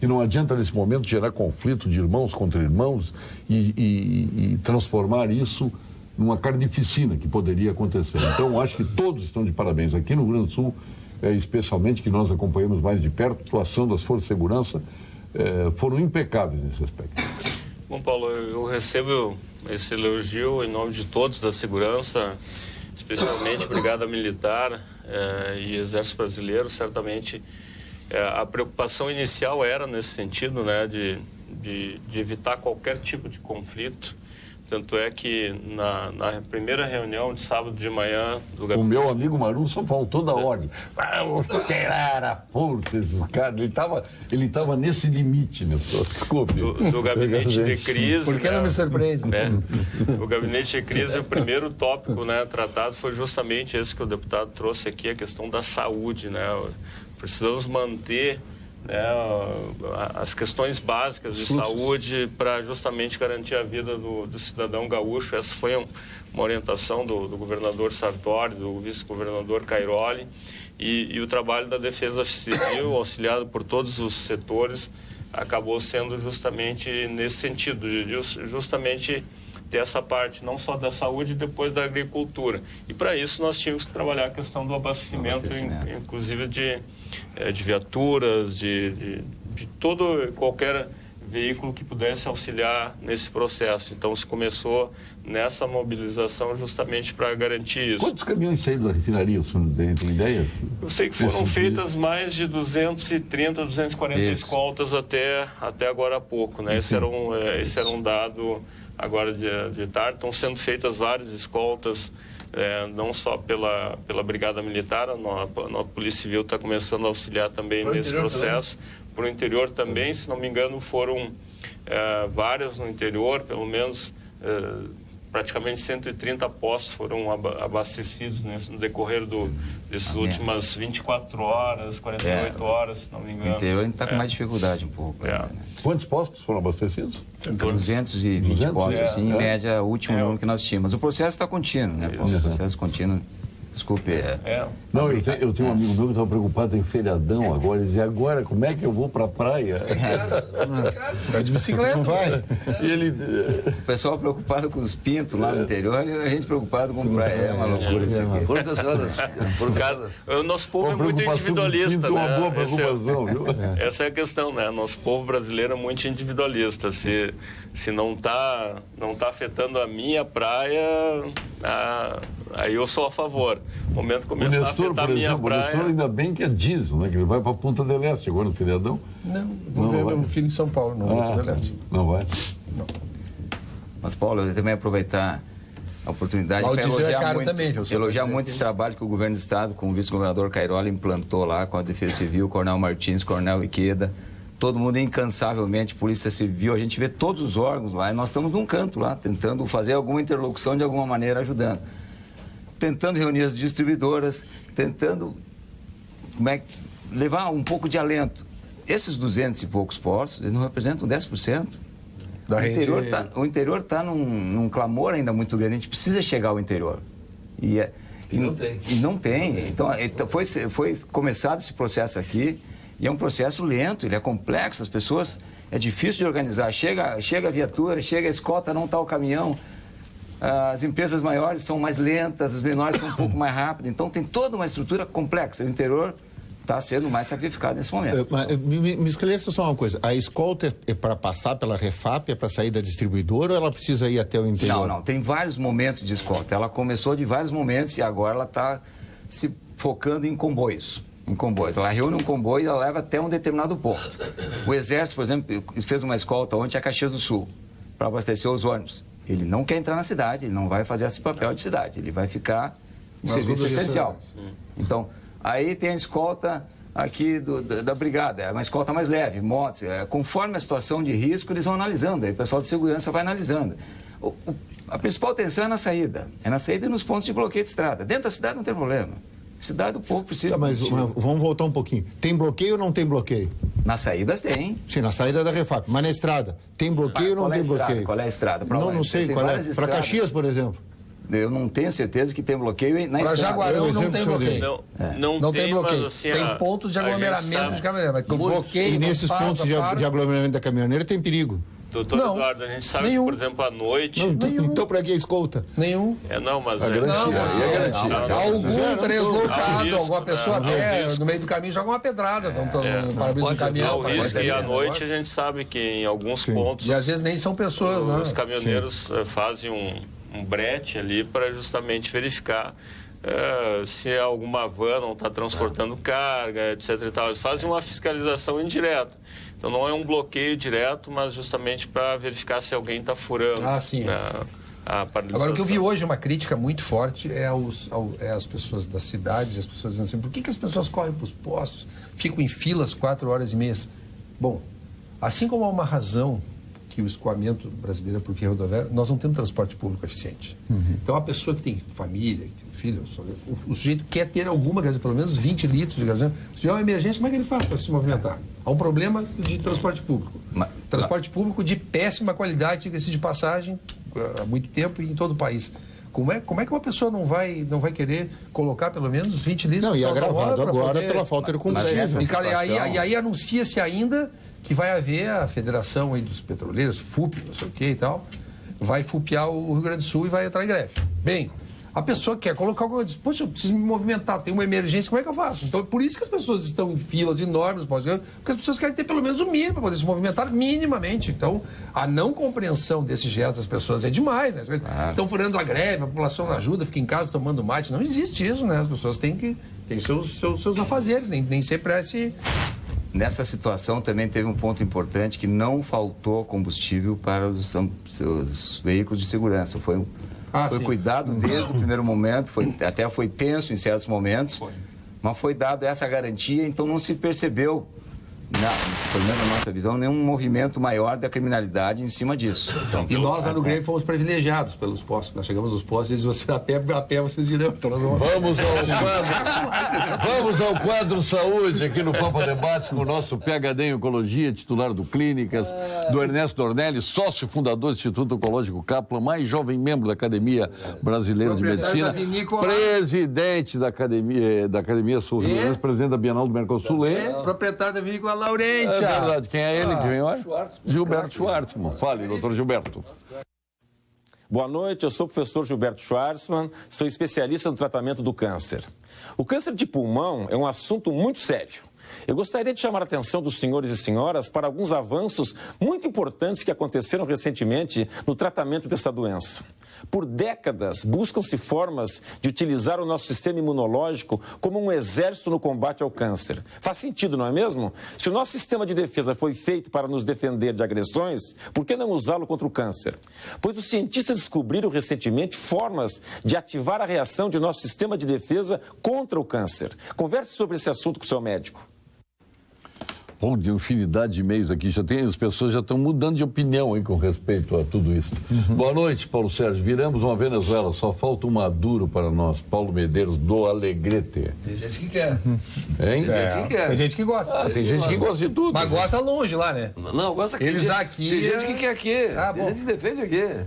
E não adianta, nesse momento, gerar conflito de irmãos contra irmãos e transformar isso numa carnificina que poderia acontecer. Então, acho que todos estão de parabéns. Aqui no Rio Grande do Sul, especialmente, que nós acompanhamos mais de perto, a atuação das forças de segurança foram impecáveis nesse aspecto. Bom, Paulo, eu recebo esse elogio em nome de todos da segurança, especialmente Brigada Militar e Exército Brasileiro. Certamente a preocupação inicial era nesse sentido, né, de evitar qualquer tipo de conflito. Tanto é que na primeira reunião de sábado de manhã do gabinete... O meu amigo Maru só faltou da ordem. Vamos tirar a força, esses caras. Ele estava nesse limite, desculpe. Do gabinete de crise... Por que não me surpreende? O gabinete de crise, o primeiro tópico, né, tratado foi justamente esse que o deputado trouxe aqui, a questão da saúde, né? Precisamos manter, né, as questões básicas de saúde para justamente garantir a vida do cidadão gaúcho. Essa foi uma orientação do governador Sartori, do vice-governador Cairoli, e o trabalho da Defesa Civil, auxiliado por todos os setores, acabou sendo justamente nesse sentido, de justamente ter essa parte não só da saúde e depois da agricultura. E para isso nós tínhamos que trabalhar a questão do abastecimento. Inclusive de viaturas, de qualquer veículo que pudesse auxiliar nesse processo. Então se começou nessa mobilização justamente para garantir isso. Quantos caminhões saíram da refinaria, o senhor tem ideia? Eu sei que foram feitas mais de 230, 240 escoltas até agora há pouco, né? Esse era um dado agora de tarde. Estão sendo feitas várias escoltas, não só pela Brigada Militar, a Polícia Civil está começando a auxiliar também nesse processo. Para o interior também, se não me engano, foram várias no interior, pelo menos praticamente 130 postos foram abastecidos no decorrer dessas últimas 24 horas, 48 horas, se não me engano. O interior a gente está com mais dificuldade um pouco. Né? Quantos postos foram abastecidos? 220 postos, assim, em média, o último número que nós tínhamos. Mas o processo está contínuo, né? O processo contínuo. Desculpe. Não, eu tenho um amigo meu que estava preocupado em feriadão agora. Ele dizia, agora, como é que eu vou para a praia? Vai de bicicleta. Não vai. E ele... O pessoal preocupado com os pintos lá no interior e a gente preocupado com praia. É uma loucura isso aqui. O nosso povo é muito individualista, né? Uma boa preocupação, viu? Essa é a questão, né? Nosso povo brasileiro é muito individualista. Se não tá afetando a minha praia, aí eu sou a favor. No momento que começar a afetar a minha praia... O Nestor ainda bem que é diesel, né? Que ele vai para a Punta del Este agora no feriadão. Não, vou ver meu filho em São Paulo, no Punta del Este. Não vai? Não. Mas, Paulo, eu também aproveitar a oportunidade para elogiar muito esse trabalho que o governo do estado, com o vice-governador Cairoli, implantou lá com a Defesa Civil, Coronel Martins, Coronel Iqueda, todo mundo incansavelmente, Polícia Civil, a gente vê todos os órgãos lá e nós estamos num canto lá, tentando fazer alguma interlocução de alguma maneira, ajudando. Tentando reunir as distribuidoras, tentando levar um pouco de alento. Esses 200 e poucos postos, eles não representam 10%. O interior está num clamor ainda muito grande, a gente precisa chegar ao interior. E não tem. Então, foi começado esse processo aqui, e é um processo lento, ele é complexo, as pessoas, é difícil de organizar. Chega a viatura, chega a escolta, não está o caminhão. As empresas maiores são mais lentas, as menores são um pouco mais rápidas. Então, tem toda uma estrutura complexa. O interior está sendo mais sacrificado nesse momento. Me esclareça só uma coisa. A escolta é para passar pela Refap, é para sair da distribuidora, ou ela precisa ir até o interior? Não. Tem vários momentos de escolta. Ela começou de vários momentos e agora ela está se focando em comboios. Ela reúne um comboio e ela leva até um determinado ponto. O Exército, por exemplo, fez uma escolta ontem a Caxias do Sul para abastecer os ônibus. Ele não quer entrar na cidade, ele não vai fazer esse papel de cidade, ele vai ficar no serviço essencial. Então, aí tem a escolta aqui da brigada, é uma escolta mais leve, motos, conforme a situação de risco, eles vão analisando, aí o pessoal de segurança vai analisando. A principal tensão é na saída. É na saída e nos pontos de bloqueio de estrada. Dentro da cidade não tem problema. Cidade o povo precisa... Tá, mas vamos voltar um pouquinho. Tem bloqueio ou não tem bloqueio? Nas saídas tem. Sim, na saída da Refap. Mas na estrada, tem bloqueio ou não tem bloqueio? Qual é a estrada? Não sei qual é. Para Caxias, por exemplo. Eu não tenho certeza que tem bloqueio na estrada. Para Jaguarão não tem bloqueio. Não tem bloqueio. Assim, tem pontos de aglomeramento de caminhoneira. Bloqueio, e nesses pontos de aglomeramento da caminhoneira tem perigo. Doutor Eduardo, a gente sabe que, por exemplo, à noite... Então, para que escolta? Nenhum. Mas... Algum deslocado, alguma pessoa no meio do caminho joga uma pedrada no para-brisa do caminhão. E à noite a gente sabe que em alguns pontos... E às vezes nem são pessoas, né? Os caminhoneiros fazem um brete ali para justamente verificar se alguma van não está transportando carga, etc. e tal. Eles fazem uma fiscalização indireta. Então não é um bloqueio direto, mas justamente para verificar se alguém está furando a paralisação. Agora, o que eu vi hoje, uma crítica muito forte, é as pessoas das cidades, as pessoas dizendo assim, por que as pessoas correm para os postos, ficam em filas 4 horas e meia? Bom, assim como há uma razão que o escoamento brasileiro é por via rodoviária, nós não temos transporte público eficiente. Então, a pessoa que tem família, que tem filho, o sujeito quer ter alguma, pelo menos 20 litros de gasolina. Se tiver uma emergência, como é que ele faz para se movimentar? Há um problema de transporte público. Transporte público de péssima qualidade, diga-se de passagem, há muito tempo e em todo o país. Como é que uma pessoa não vai querer colocar pelo menos 20 litros de gasolina? E agravado agora pela falta de combustível. E aí anuncia-se ainda que vai haver a Federação aí dos Petroleiros, FUP, não sei o que e tal, vai fupear o Rio Grande do Sul e vai entrar em greve. Bem, a pessoa quer colocar alguma coisa, poxa, eu preciso me movimentar, tem uma emergência, como é que eu faço? Então, é por isso que as pessoas estão em filas enormes, porque as pessoas querem ter pelo menos o mínimo para poder se movimentar minimamente. Então, a não compreensão desse gesto das pessoas é demais, né? Estão furando a greve, a população não ajuda, fica em casa tomando mate. Não existe isso, né? As pessoas têm seus afazeres, nem sempre é esse... Nessa situação também teve um ponto importante que não faltou combustível para os veículos de segurança. Foi cuidado desde o primeiro momento, até foi tenso em certos momentos, mas foi dado essa garantia, então não se percebeu, pelo menos na nossa visão, nenhum movimento maior da criminalidade em cima disso. Então, e nós lá no Grêmio fomos privilegiados pelos postos. Nós chegamos nos postos e eles vocês até a pé vocês irão. Vamos ao quadro Saúde aqui no Copa Debate com o nosso PhD em Oncologia, titular do Clínicas, do Ernesto Dornelli, sócio fundador do Instituto Oncológico Kaplan, mais jovem membro da Academia Brasileira de Medicina, presidente da Academia Sul Rio Grande, presidente da Bienal do Mercosul, proprietário da vinícola Laurência. É verdade. Quem é ele que vem hoje? Gilberto Schwartzman. Fale, doutor Gilberto. Boa noite, eu sou o professor Gilberto Schwartzman, sou especialista no tratamento do câncer. O câncer de pulmão é um assunto muito sério. Eu gostaria de chamar a atenção dos senhores e senhoras para alguns avanços muito importantes que aconteceram recentemente no tratamento dessa doença. Por décadas, buscam-se formas de utilizar o nosso sistema imunológico como um exército no combate ao câncer. Faz sentido, não é mesmo? Se o nosso sistema de defesa foi feito para nos defender de agressões, por que não usá-lo contra o câncer? Pois os cientistas descobriram recentemente formas de ativar a reação de nosso sistema de defesa contra o câncer. Converse sobre esse assunto com o seu médico. Bom, de infinidade de e-mails aqui, as pessoas já estão mudando de opinião hein, com respeito a tudo isso. Boa noite, Paulo Sérgio. Viramos uma Venezuela, só falta um Maduro para nós. Paulo Medeiros, do Alegrete. Tem gente que quer. Hein? Tem gente que quer. Tem gente que gosta. Tem gente que gosta de tudo. Mas gosta longe lá, né? Não, gosta aqui. Eles aqui... Tem gente que quer aqui. Tem gente que defende aqui.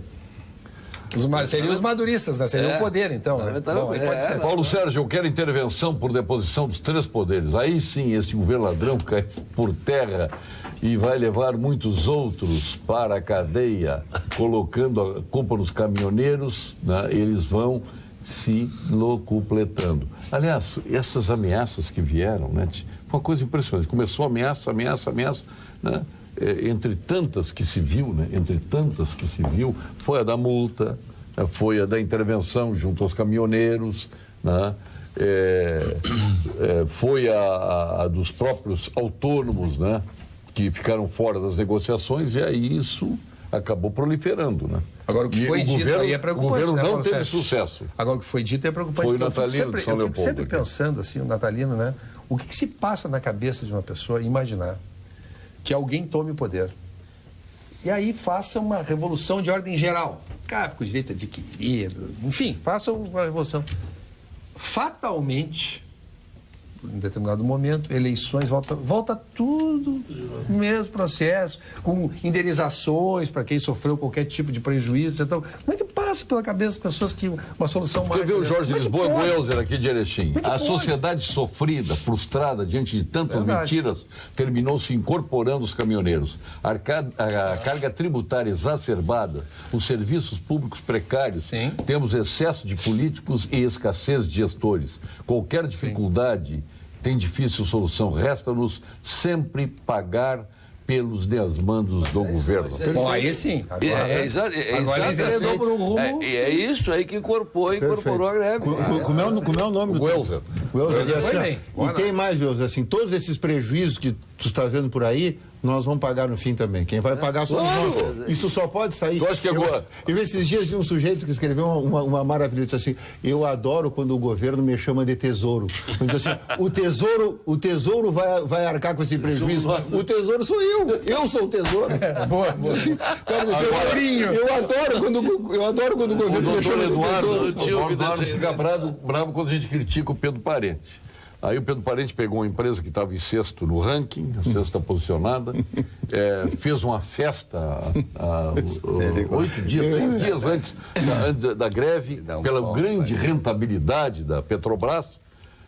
Seriam os maduristas, né? Seria o poder, então. Né? Bom, Paulo Sérgio, eu quero intervenção por deposição dos 3 poderes. Aí sim, este governo ladrão cai por terra e vai levar muitos outros para a cadeia, colocando a culpa nos caminhoneiros, né? Eles vão se locupletando. Aliás, essas ameaças que vieram, né? Foi uma coisa impressionante. Começou ameaça, né? Entre tantas que se viu, foi a da multa, foi a da intervenção junto aos caminhoneiros, né? Foi a dos próprios autônomos, né? Que ficaram fora das negociações, e aí isso acabou proliferando, né? Agora, o que foi dito aí é preocupante, o governo né, não teve sucesso. Agora, o que foi dito é preocupante. Foi o Natalino de São Leopoldo. Eu fico sempre pensando, assim, o Natalino, né? O que se passa na cabeça de uma pessoa imaginar que alguém tome o poder e aí faça uma revolução de ordem geral. acabe com o direito adquirido, enfim, façam uma revolução. Fatalmente, em determinado momento, eleições, volta tudo no mesmo processo, com indenizações para quem sofreu qualquer tipo de prejuízo. Então, como é que passa pela cabeça das pessoas que uma solução mais... Você viu o Jorge Lisboa e Welser aqui de Erechim? A pode? Sociedade sofrida, frustrada diante de tantas mentiras, terminou se incorporando os caminhoneiros. A carga tributária exacerbada, os serviços públicos precários, temos excesso de políticos e escassez de gestores. Qualquer dificuldade tem difícil solução. Resta-nos sempre pagar pelos desmandos do governo. Bom, aí sim. Agora enveredou por um rumo. É isso aí que incorporou a greve. Como é o nome do... Welser. E tem mais, Welser, assim, todos esses prejuízos que tu está vendo por aí, nós vamos pagar no fim também. Quem vai pagar somos nós. Isso só pode sair. Eu acho que agora... Eu esses dias vi um sujeito que escreveu uma maravilha, disse assim, eu adoro quando o governo me chama de tesouro. Ele disse assim, o tesouro vai arcar com esse prejuízo. O tesouro sou eu sou o tesouro. Boa. Assim, eu adoro quando o governo me chama de tesouro. O Eduardo fica bravo quando a gente critica o Pedro Parente. Aí o Pedro Parente pegou uma empresa que estava em sexto no ranking, a sexta posicionada, fez uma festa 3 dias antes da greve, pela grande rentabilidade da Petrobras,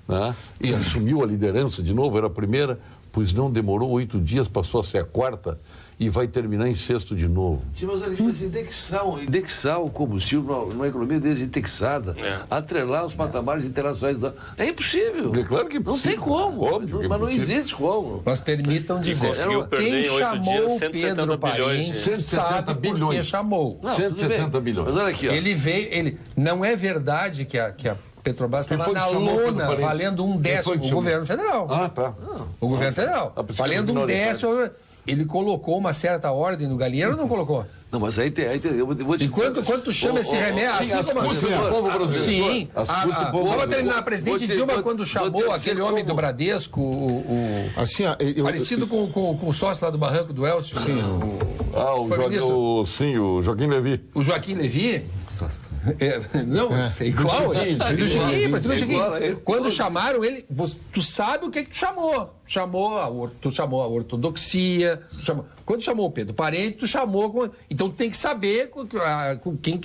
né? E assumiu a liderança de novo, era a primeira, pois não demorou 8 dias, passou a ser a quarta e vai terminar em sexto de novo. Sim, mas ele vai indexar o combustível numa economia desindexada, atrelar os patamares internacionais. É impossível. É claro que é não tem como. Óbvio que mas não existe como. Mas permitam dizer, conseguiu perder em 8 dias 170 bilhões. 170 bilhões. Porque chamou. Não, 170 bilhões. Mas olha aqui, ó. Não é verdade que a Petrobras estava na lona valendo 1/10 o governo federal. Ah, tá. O governo federal. Valendo 1/10. Ele colocou uma certa ordem no galinheiro ou não colocou? Não, mas aí tem eu vou te dizer... Quando tu chama esse remédio... Assim como Sim. Só para terminar, a presidente Dilma, quando chamou aquele homem do Bradesco, parecido com o sócio lá do Barranco do Elcio. Sim. O Joaquim Levy. O Joaquim Levy? Não, é igual. Do Joaquim. Quando chamaram ele, tu sabe o que tu chamou. Tu chamou a ortodoxia. Quando chamou o Pedro Parente, tu chamou... Então tu tem que saber com quem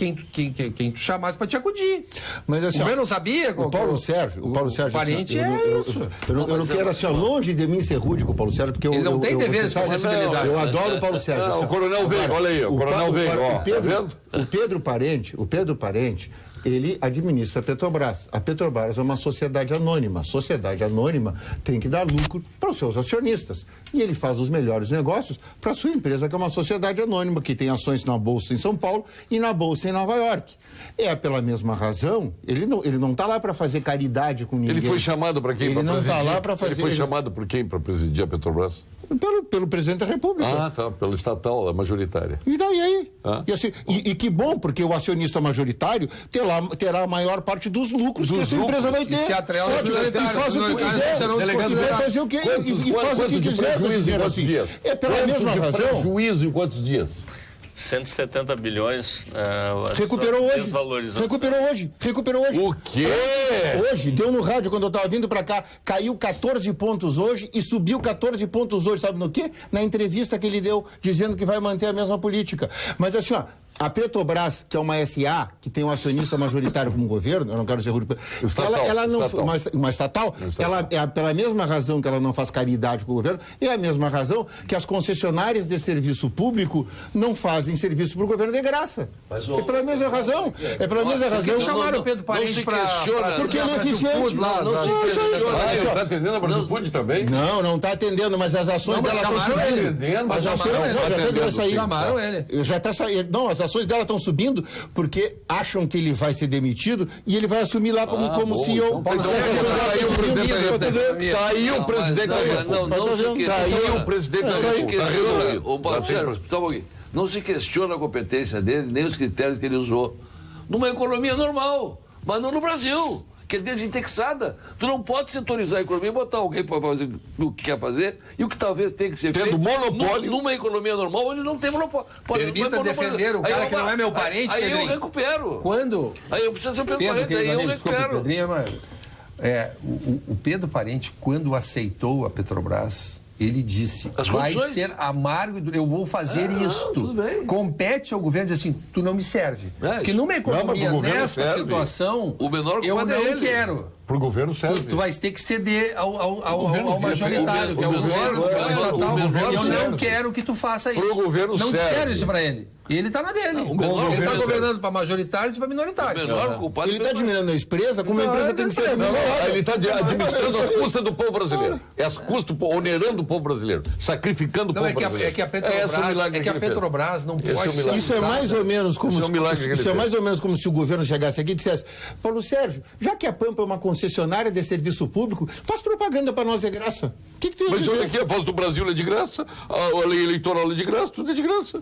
tu chamasse para te acudir. Mas, assim, o governo não sabia? O Paulo Sérgio... O Parente isso. Eu não quero, assim, longe de mim ser rude com o Paulo Sérgio, porque ele não tem dever de responsabilidade. Eu adoro o Paulo Sérgio. O coronel veio, olha aí, o coronel veio. O Pedro Parente, ele administra a Petrobras. A Petrobras é uma sociedade anônima. A sociedade anônima tem que dar lucro para os seus acionistas. E ele faz os melhores negócios para a sua empresa, que é uma sociedade anônima, que tem ações na Bolsa em São Paulo e na Bolsa em Nova York. É pela mesma razão, ele não está lá para fazer caridade com ninguém. Ele foi chamado para quem? Ele não está lá para fazer... Ele foi chamado por quem para presidir a Petrobras? Pelo presidente da República. Ah, tá. Pela estatal, a majoritária. E daí aí? Ah. E, assim, e que bom, porque o acionista majoritário terá a maior parte dos lucros que essa empresa vai ter. E faz o que quiser. Vai fazer o que e faz o que quiser. É pela mesma razão. Prejuízo em quantos dias? 170 bilhões. Recuperou hoje. O quê? Hoje, deu no rádio quando eu estava vindo para cá, caiu 14 pontos hoje e subiu 14 pontos hoje, sabe no quê? Na entrevista que ele deu, dizendo que vai manter a mesma política. Mas assim, ó, a Petrobras, que é uma SA, que tem um acionista majoritário como governo, eu não quero ser rude, ela não uma estatal, ela é pela mesma razão que ela não faz caridade com o governo, é a mesma razão que as concessionárias de serviço público não fazem serviço para o governo de graça. É pela mesma razão. É pela mesma razão. Chamaram o Pedro Parente para... Porque ele é eficiente. Você está atendendo a Brasfood também? Não está atendendo, mas as ações dela estão subindo. As ações chamaram ele. Já está saindo. Não, as ações dela estão subindo porque acham que ele vai ser demitido e ele vai assumir lá como CEO. Está aí o presidente da República. Está aí o presidente da República. Não se questiona a competência dele, nem os critérios que ele usou. Numa economia normal, mas não no Brasil. que é desindexada. Tu não pode setorizar a economia e botar alguém para fazer o que quer fazer e o que talvez tenha que ser feito monopólio. Numa economia normal onde não tem monopólio. Permita defender o cara que não é meu parente, Aí Pedrinho. eu recupero. Quando? Aí eu preciso ser Pedro Parente, aí eu recupero. Pedrinho, o Pedro Parente, quando aceitou a Petrobras, ele disse, vai ser amargo, eu vou fazer isto. Tudo bem. Compete ao governo dizer assim, tu não me serve. Porque numa economia nesta situação, o menor eu não quero. Para o governo serve. Tu vais ter que ceder ao majoritário, que é o governo, que é o estatal. Eu não quero que tu faça isso. Não disseram isso para ele. E ele está na dele. Ele está governando para majoritários e para minoritários. Ele está diminuindo a empresa, como a empresa tem que ser administrada. Ele está administrando às custas do povo brasileiro. É as custas, onerando o povo brasileiro, sacrificando o povo brasileiro. É que a Petrobras não pode... Isso é mais ou menos como se o governo chegasse aqui e dissesse, Paulo Sérgio, já que a Pampa é uma concessionária de serviço público, faz propaganda para nós de graça. O que tu ia dizer? Mas olha aqui, a Voz do Brasil é de graça, a lei eleitoral é de graça, tudo é de graça.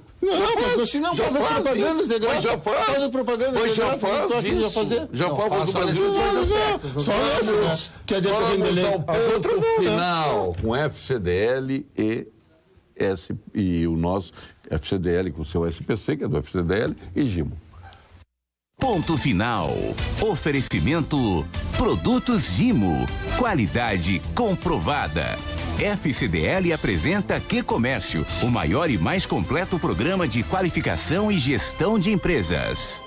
Não, faz as propagandas de graça. Já faz. Faz as propagandas de graça. Tu acha que ia fazer? Já faz a Voz do Brasil. Só nessa, né? Que é dependendo da lei. As outras não, né? Final, com FCDL e o nosso FCDL com o seu SPC, que é do FCDL, e Gimo. Ponto final. Oferecimento Produtos Gimo. Qualidade comprovada. FCDL apresenta Que Comércio, o maior e mais completo programa de qualificação e gestão de empresas.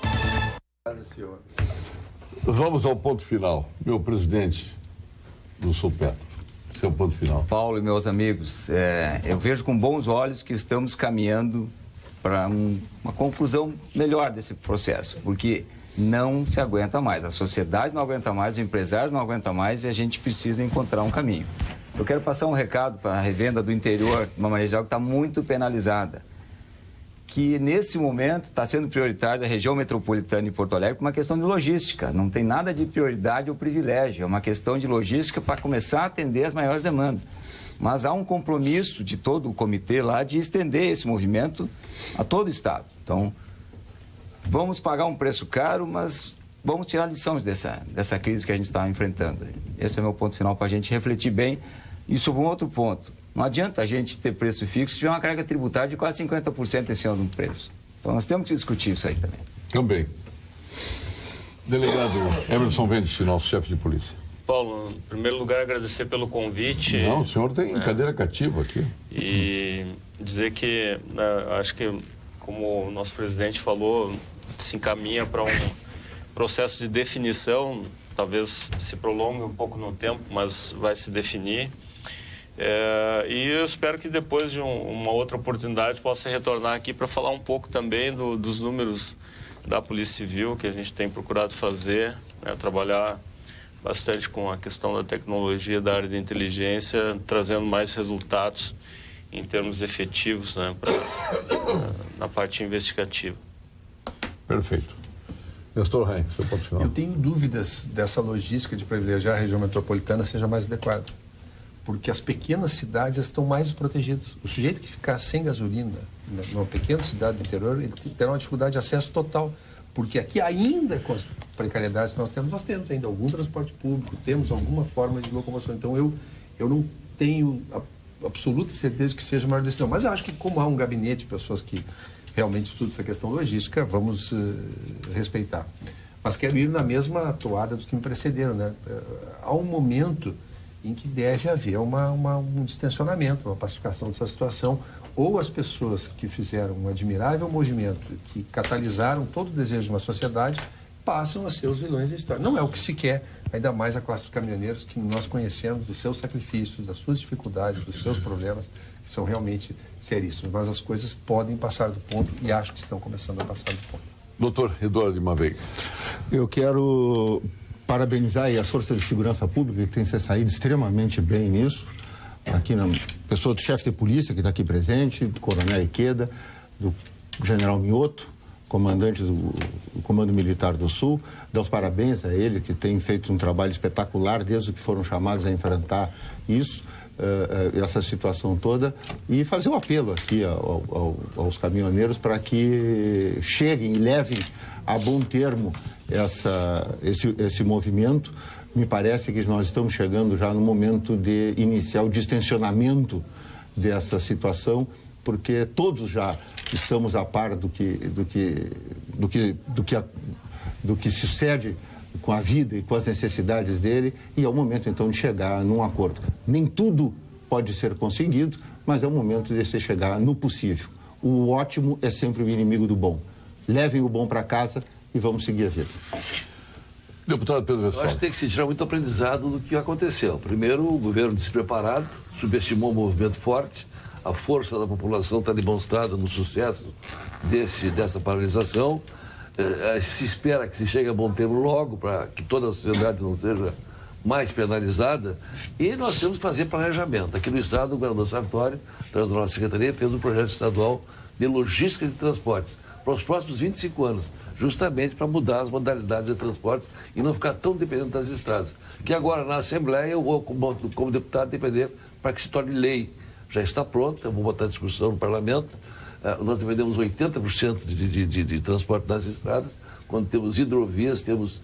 Vamos ao ponto final. Meu presidente do Sulpetro, seu ponto final. Paulo e meus amigos, eu vejo com bons olhos que estamos caminhando para uma conclusão melhor desse processo, porque não se aguenta mais, a sociedade não aguenta mais, os empresários não aguentam mais e a gente precisa encontrar um caminho. Eu quero passar um recado para a revenda do interior, de uma maneira geral, que está muito penalizada, que nesse momento está sendo prioritária a região metropolitana de Porto Alegre por uma questão de logística, não tem nada de prioridade ou privilégio, é uma questão de logística para começar a atender as maiores demandas. Mas há um compromisso de todo o comitê lá de estender esse movimento a todo o estado. Então, vamos pagar um preço caro, mas vamos tirar lições dessa crise que a gente está enfrentando. Esse é meu ponto final para a gente refletir bem. E sobre um outro ponto, não adianta a gente ter preço fixo se tiver uma carga tributária de quase 50% em cima do preço. Então, nós temos que discutir isso aí também. Também. Delegado Emerson Vendes, nosso chefe de polícia. Paulo, em primeiro lugar, agradecer pelo convite. Não, o senhor tem cadeira cativa aqui. E dizer que, acho que, como o nosso presidente falou, se encaminha para um processo de definição, talvez se prolongue um pouco no tempo, mas vai se definir. E eu espero que depois de uma outra oportunidade possa retornar aqui para falar um pouco também dos números da Polícia Civil, que a gente tem procurado fazer, trabalhar bastante com a questão da tecnologia, da área de inteligência, trazendo mais resultados em termos efetivos, na parte investigativa. Perfeito. Nestor Rein, seu ponto final. Eu tenho dúvidas dessa logística de privilegiar a região metropolitana seja mais adequada, porque as pequenas cidades estão mais protegidas. O sujeito que ficar sem gasolina numa pequena cidade do interior, ele terá uma dificuldade de acesso total, porque aqui ainda com as precariedades que nós temos ainda algum transporte público, temos alguma forma de locomoção. Então eu não tenho absoluta certeza de que seja a maior decisão, mas eu acho que como há um gabinete de pessoas que realmente estudam essa questão logística, vamos respeitar. Mas quero ir na mesma toada dos que me precederam, né? Há um momento em que deve haver um distensionamento, uma pacificação dessa situação, ou as pessoas que fizeram um admirável movimento, que catalisaram todo o desejo de uma sociedade, passam a ser os vilões da história. Não é o que se quer, ainda mais a classe dos caminhoneiros, que nós conhecemos dos seus sacrifícios, das suas dificuldades, dos seus problemas, que são realmente seríssimos. Mas as coisas podem passar do ponto e acho que estão começando a passar do ponto. Doutor Eduardo de Maveiga. Eu quero parabenizar aí as forças de segurança pública que têm se saído extremamente bem nisso. Aqui na pessoa do chefe de polícia que está aqui presente, do coronel Iqueda, do general Mioto, comandante do Comando Militar do Sul, dar os parabéns a ele, que tem feito um trabalho espetacular desde que foram chamados a enfrentar isso, essa situação toda, e fazer um apelo aqui aos caminhoneiros para que cheguem e levem a bom termo esse movimento. Me parece que nós estamos chegando já no momento de iniciar o distensionamento dessa situação, porque todos já estamos a par do que sucede com a vida e com as necessidades dele, e é o momento então de chegar num acordo. Nem tudo pode ser conseguido, mas é o momento de se chegar no possível. O ótimo é sempre o inimigo do bom. Levem o bom para casa e vamos seguir a vida. Deputado Pedro Westphal. Eu acho que tem que se tirar muito aprendizado do que aconteceu. Primeiro, o governo despreparado, subestimou o movimento forte, a força da população está demonstrada no sucesso dessa paralisação. Se espera que se chegue a bom termo logo, para que toda a sociedade não seja mais penalizada, e nós temos que fazer planejamento. Aqui no Estado, o governador Sartori, através da nossa secretaria, fez um projeto estadual de logística de transportes para os próximos 25 anos, justamente para mudar as modalidades de transporte e não ficar tão dependente das estradas. Que agora, na Assembleia, eu vou, como deputado, depender para que se torne lei. Já está pronto, eu vou botar a discussão no parlamento. Nós dependemos 80% de transporte nas estradas, quando temos hidrovias, temos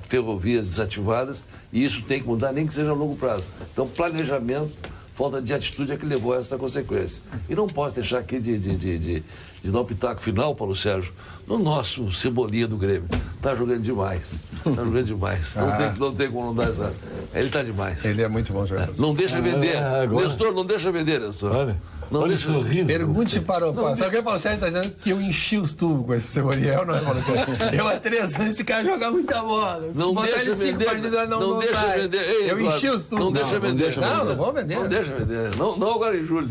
ferrovias desativadas, e isso tem que mudar, nem que seja a longo prazo. Então, planejamento, falta de atitude é que levou a essa consequência. E não posso deixar aqui de dar um pitaco final, Paulo Sérgio, no nosso Cebolinha do Grêmio. Está jogando demais. Está jogando demais. Não tem como não dar essa. Ele está demais. Ele é muito bom jogador. Não deixa vender. Nestor, não deixa vender, Nestor. Olha. Não Olha deixa. o sorriso. Pergunte para o Paulo. Sabe o que o Paulo Sérgio está dizendo? Que eu enchi os tubos com esse Cebolinha, não é, Paulo Sérgio? Eu há 3 anos esse cara joga muita bola. Não deixa vender. Não deixa vender. Ei, eu enchi os tubos. Não deixa vender. Não vou vender. Não deixa vender. Não agora em julho.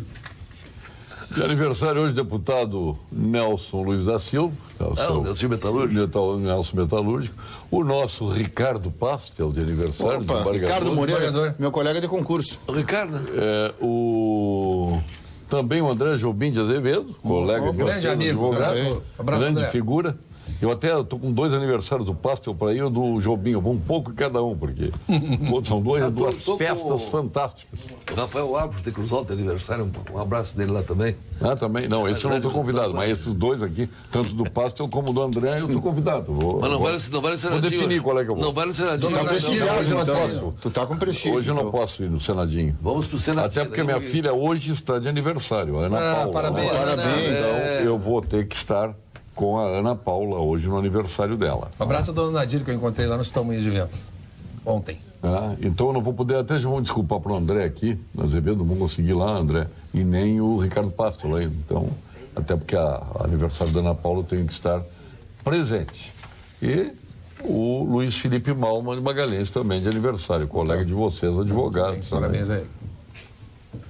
De aniversário hoje, deputado Nelson Luiz da Silva. O Nelson Metalúrgico. Nelson Metalúrgico. O nosso Ricardo Pastel, de aniversário. Opa, Ricardo Moreira, meu colega de concurso. O Ricardo? Também o André Jobim de Azevedo, colega de grande amigo, advogado, grande figura. Eu até estou com 2 aniversários do Pastel para ir, o do Jobim. Eu vou um pouco cada um, porque são duas festas fantásticas. O Rafael Arbos de Cruzal tem aniversário, um abraço dele lá também. Também? Não, esse eu não estou convidado, mas esses 2 aqui, tanto do Pastel como do André, eu estou convidado. Mas não vale Senadinho. Vou definir qual é que eu vou. Não vale Senadinho. Tá prestigiado, hoje eu não então. posso. Tu tá com prestígio. Hoje eu não então. posso ir no Senadinho. Vamos pro Senadinho. Até porque minha filha hoje está de aniversário, a Ana Paula. Parabéns. Então eu vou ter que estar com a Ana Paula hoje no aniversário dela. Um abraço ao dona Nadir, que eu encontrei lá nos Tamanhos de Vento ontem. Então eu não vou poder, até já vou desculpar para o André aqui, no Azevedo, não vou conseguir lá, André, e nem o Ricardo Pastel aí. Então, até porque a aniversário da Ana Paula eu tenho que estar presente. E o Luiz Felipe Malman de Magalhães também de aniversário, colega de vocês, advogado. Parabéns a ele.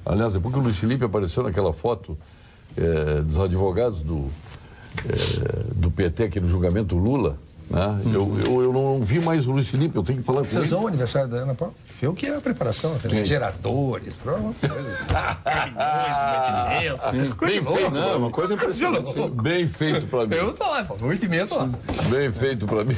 Aliás, depois que o Luiz Felipe apareceu naquela foto dos advogados do PT aqui no julgamento Lula, né? Eu não vi mais o Luiz Felipe, eu tenho que falar com ele. Vocês vão ao aniversário da Ana Paula? Vê o que é a preparação, geradores, Bem feito, Não, uma coisa impressionante. bem feito para mim. Eu tô lá, 8h30 tô lá. Bem feito para mim.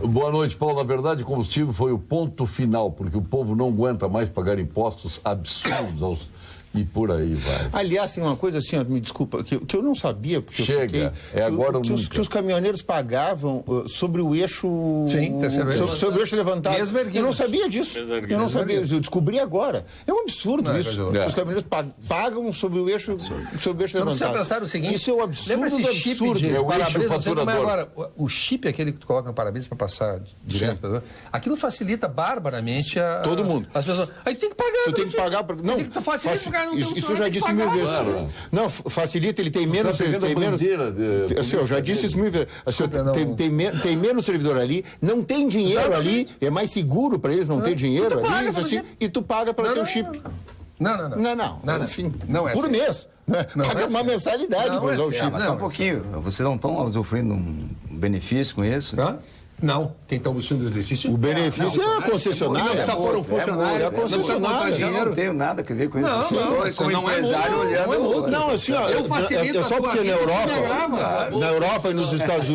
Boa noite, Paulo. Na verdade, combustível foi o ponto final, porque o povo não aguenta mais pagar impostos absurdos e por aí vai. Aliás, tem uma coisa assim, me desculpa, que eu não sabia, porque Chega, eu fiquei... é agora ou nunca. Que os caminhoneiros pagavam sobre o eixo... Sim, terceiro eixo. Sobre o eixo levantado. Mesmo erguido. Eu não sabia disso. Eu não sabia, eu descobri agora. É um absurdo isso. Os caminhoneiros pagam sobre o eixo levantado. Você pensar o seguinte... Isso é um absurdo. Lembra esse chip absurdo. de para-brisa? Não sei como é faturador. agora. O chip é aquele que tu coloca no para-brisa para passar direto. Aquilo facilita barbaramente todo mundo. As pessoas... Aí tu tem que pagar. Tu tem que pagar... Não, tu facilita pagar no teu isso eu já disse 1000 vezes. Claro. Não, facilita, ele tem menos... Assim, eu já disse isso 1000 vezes. Assim, tem menos servidor ali, não tem dinheiro ali, é mais seguro para eles não ter dinheiro ali, assim, e tu paga para ter o chip. Não. Enfim, não é por assim. mês. Né? Paga uma mensalidade para usar o chip. Mas só um pouquinho, vocês não estão usufruindo um benefício com isso? Não, quem está buscando o exercício... O benefício é a concessionária. Não precisa pôr um funcionário. É a concessionária. Eu não tenho nada a ver com isso. Como empresário olhando... Não, assim, ó, é só porque na Europa e nos Estados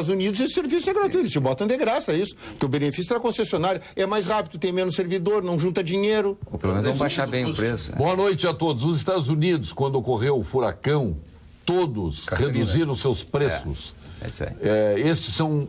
Unidos, esse serviço é gratuito. Eles te botam de graça, é isso. Porque o benefício da concessionária é mais rápido, tem menos servidor, não junta dinheiro. Ou pelo menos vão baixar bem o preço. Boa noite a todos. Os Estados Unidos, quando ocorreu o furacão todos Catarina. reduziram seus preços. É isso aí. Esses são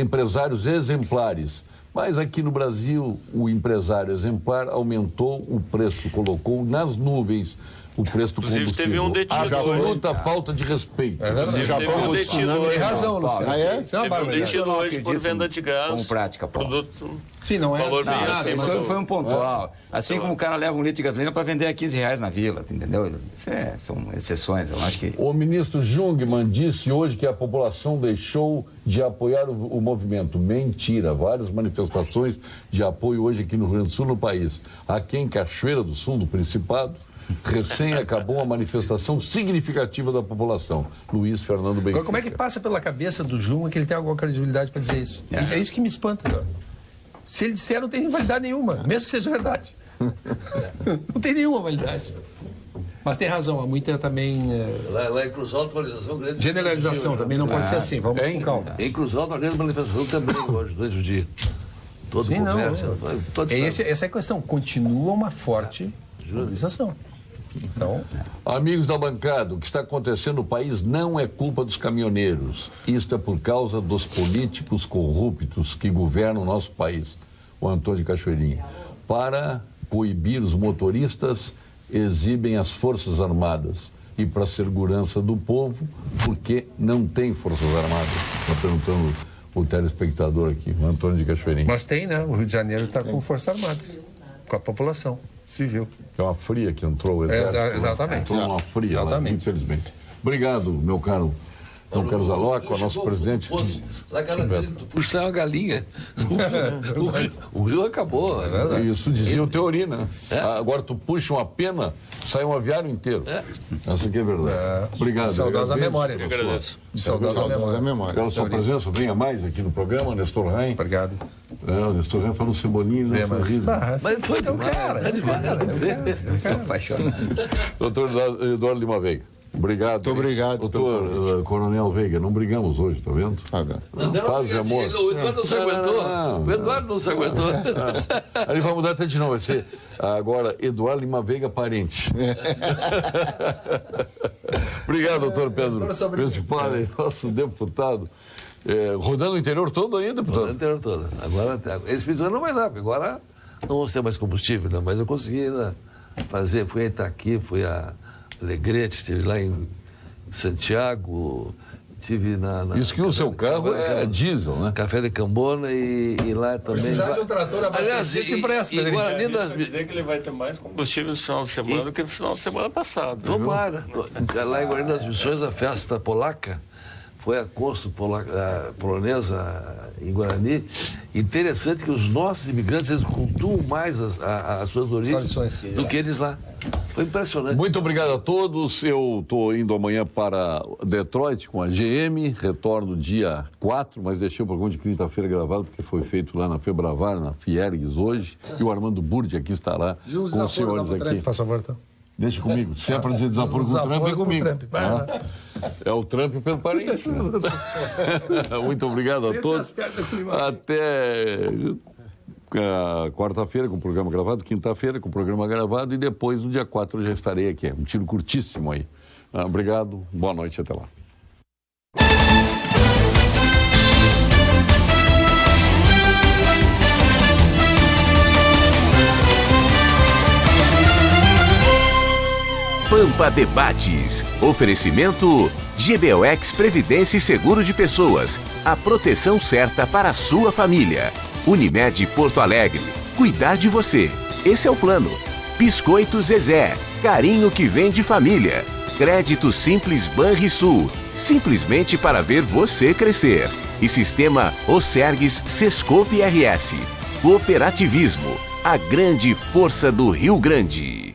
empresários exemplares. Mas aqui no Brasil, o empresário exemplar aumentou o preço, colocou nas nuvens o preço do Inclusive, combustível. teve um detido Absoluta falta de respeito. Inclusive, teve um detido hoje. Tem razão, Luciano. Ah, é? Isso é uma Teve um barbaridade. detido hoje por acredito venda de gás. como prática, Paulo. Produto. Sim, não é. Valor bem nada, acima mas Isso foi um pontual. Assim como o cara leva um litro de gasolina para vender a R$15 na vila, entendeu? Isso são exceções, eu acho que... O ministro Jungmann disse hoje que a população deixou de apoiar o movimento. Mentira. Várias manifestações de apoio hoje aqui no Rio Grande do Sul, no país. Aqui em Cachoeira do Sul, do Principado, recém acabou a manifestação significativa da população. Luiz Fernando Benfica. Agora, como é que passa pela cabeça do Jungmann que ele tem alguma credibilidade para dizer isso? É isso que me espanta. Cara. Se ele disser, não tem validade nenhuma, mesmo que seja verdade. Não tem nenhuma validade. Mas tem razão, há muita também... Lá em Cruz Alta, manifestação grande. generalização também não pode ser assim, vamos com calma. Em Cruz Alta, a grande manifestação também hoje, durante o dia. Todo o Sim, não, comércio. Todo essa é a questão, continua uma forte mobilização. Então, Amigos da bancada, o que está acontecendo no país não é culpa dos caminhoneiros. Isto é por causa dos políticos corruptos que governam o nosso país. O Antônio de Cachoeirinha. Para coibir os motoristas, exibem as Forças Armadas. E para a segurança do povo, porque não tem Forças Armadas. Está perguntando o telespectador aqui, o Antônio de Cachoeirinha. mas tem, né? O Rio de Janeiro está com Forças Armadas, com a população civil. É uma fria que entrou o exército. Exatamente. Entrou uma fria lá, Exatamente. infelizmente. Obrigado, meu caro Dom Carlos Alocco, nosso presidente. Lá cada vez tu puxa uma galinha. O rio acabou. Isso dizia o Teori, né? Agora tu puxa uma pena, sai um aviário inteiro. Essa aqui é verdade. Obrigado. Saudosa Agradeço. memória. Eu agradeço. Saudosa memória. memória. Quero a sua presença, venha mais aqui no programa, Nestor Rain. Obrigado. O Nestor Rain falou cebolinha, né? Sorriso. Mas foi demais. É demais. Sou apaixonado. Doutor Eduardo Lima Veiga. Obrigado. Muito obrigado Doutor Coronel Veiga, não brigamos hoje, tá vendo? Tá vendo? Paz e amor. O Eduardo não se aguentou. Não. O Eduardo não se aguentou. Aí vai mudar até de novo, vai ser agora Eduardo Lima Veiga Parente. Obrigado, doutor Pedro. Principal, nosso deputado. Rodando o interior todo aí, O deputado? interior todo. Agora, esse fim de semana não vai dar, porque agora não vamos ter mais combustível, né? Mas eu consegui ainda fazer, fui a Itaqui, fui a Alegrete, estive lá em Santiago, estive na Isso que o seu carro é diesel, né? Café de Cambona e lá também. Precisar de um trator abastecido, te empresto, e Pedrinho. Guarani das Quer dizer que ele vai ter mais combustível esse final de semana do que no final de semana passado. Tomara. Lá em Guarani das Missões, a festa polaca, foi a cônsul polonesa em Guarani. Interessante que os nossos imigrantes, eles cultuam mais as suas origens Tradições. do que eles lá. Foi impressionante. Muito obrigado a todos. Eu estou indo amanhã para Detroit com a GM. Retorno dia 4, mas deixei o programa de quinta-feira gravado, porque foi feito lá na Febravar, na Fiergues hoje. E o Armando Burdi aqui estará com os senhores aqui. Faz favor, então. Deixa comigo. Se é para dizer desaforo com o Trump, é comigo. Tá? É o Trump pelo parente. Muito obrigado a todos. Até quarta-feira com o programa gravado, quinta-feira com o programa gravado e depois no dia 4 eu já estarei aqui. Um tiro curtíssimo aí. Obrigado, boa noite, até lá. Pampa Debates. Oferecimento GBOX Previdência e Seguro de Pessoas. A proteção certa para a sua família. Unimed Porto Alegre. Cuidar de você. Esse é o plano. Biscoito Zezé. Carinho que vem de família. Crédito Simples Banrisul. Simplesmente para ver você crescer. E Sistema Osergues Sescope RS. Cooperativismo. A grande força do Rio Grande.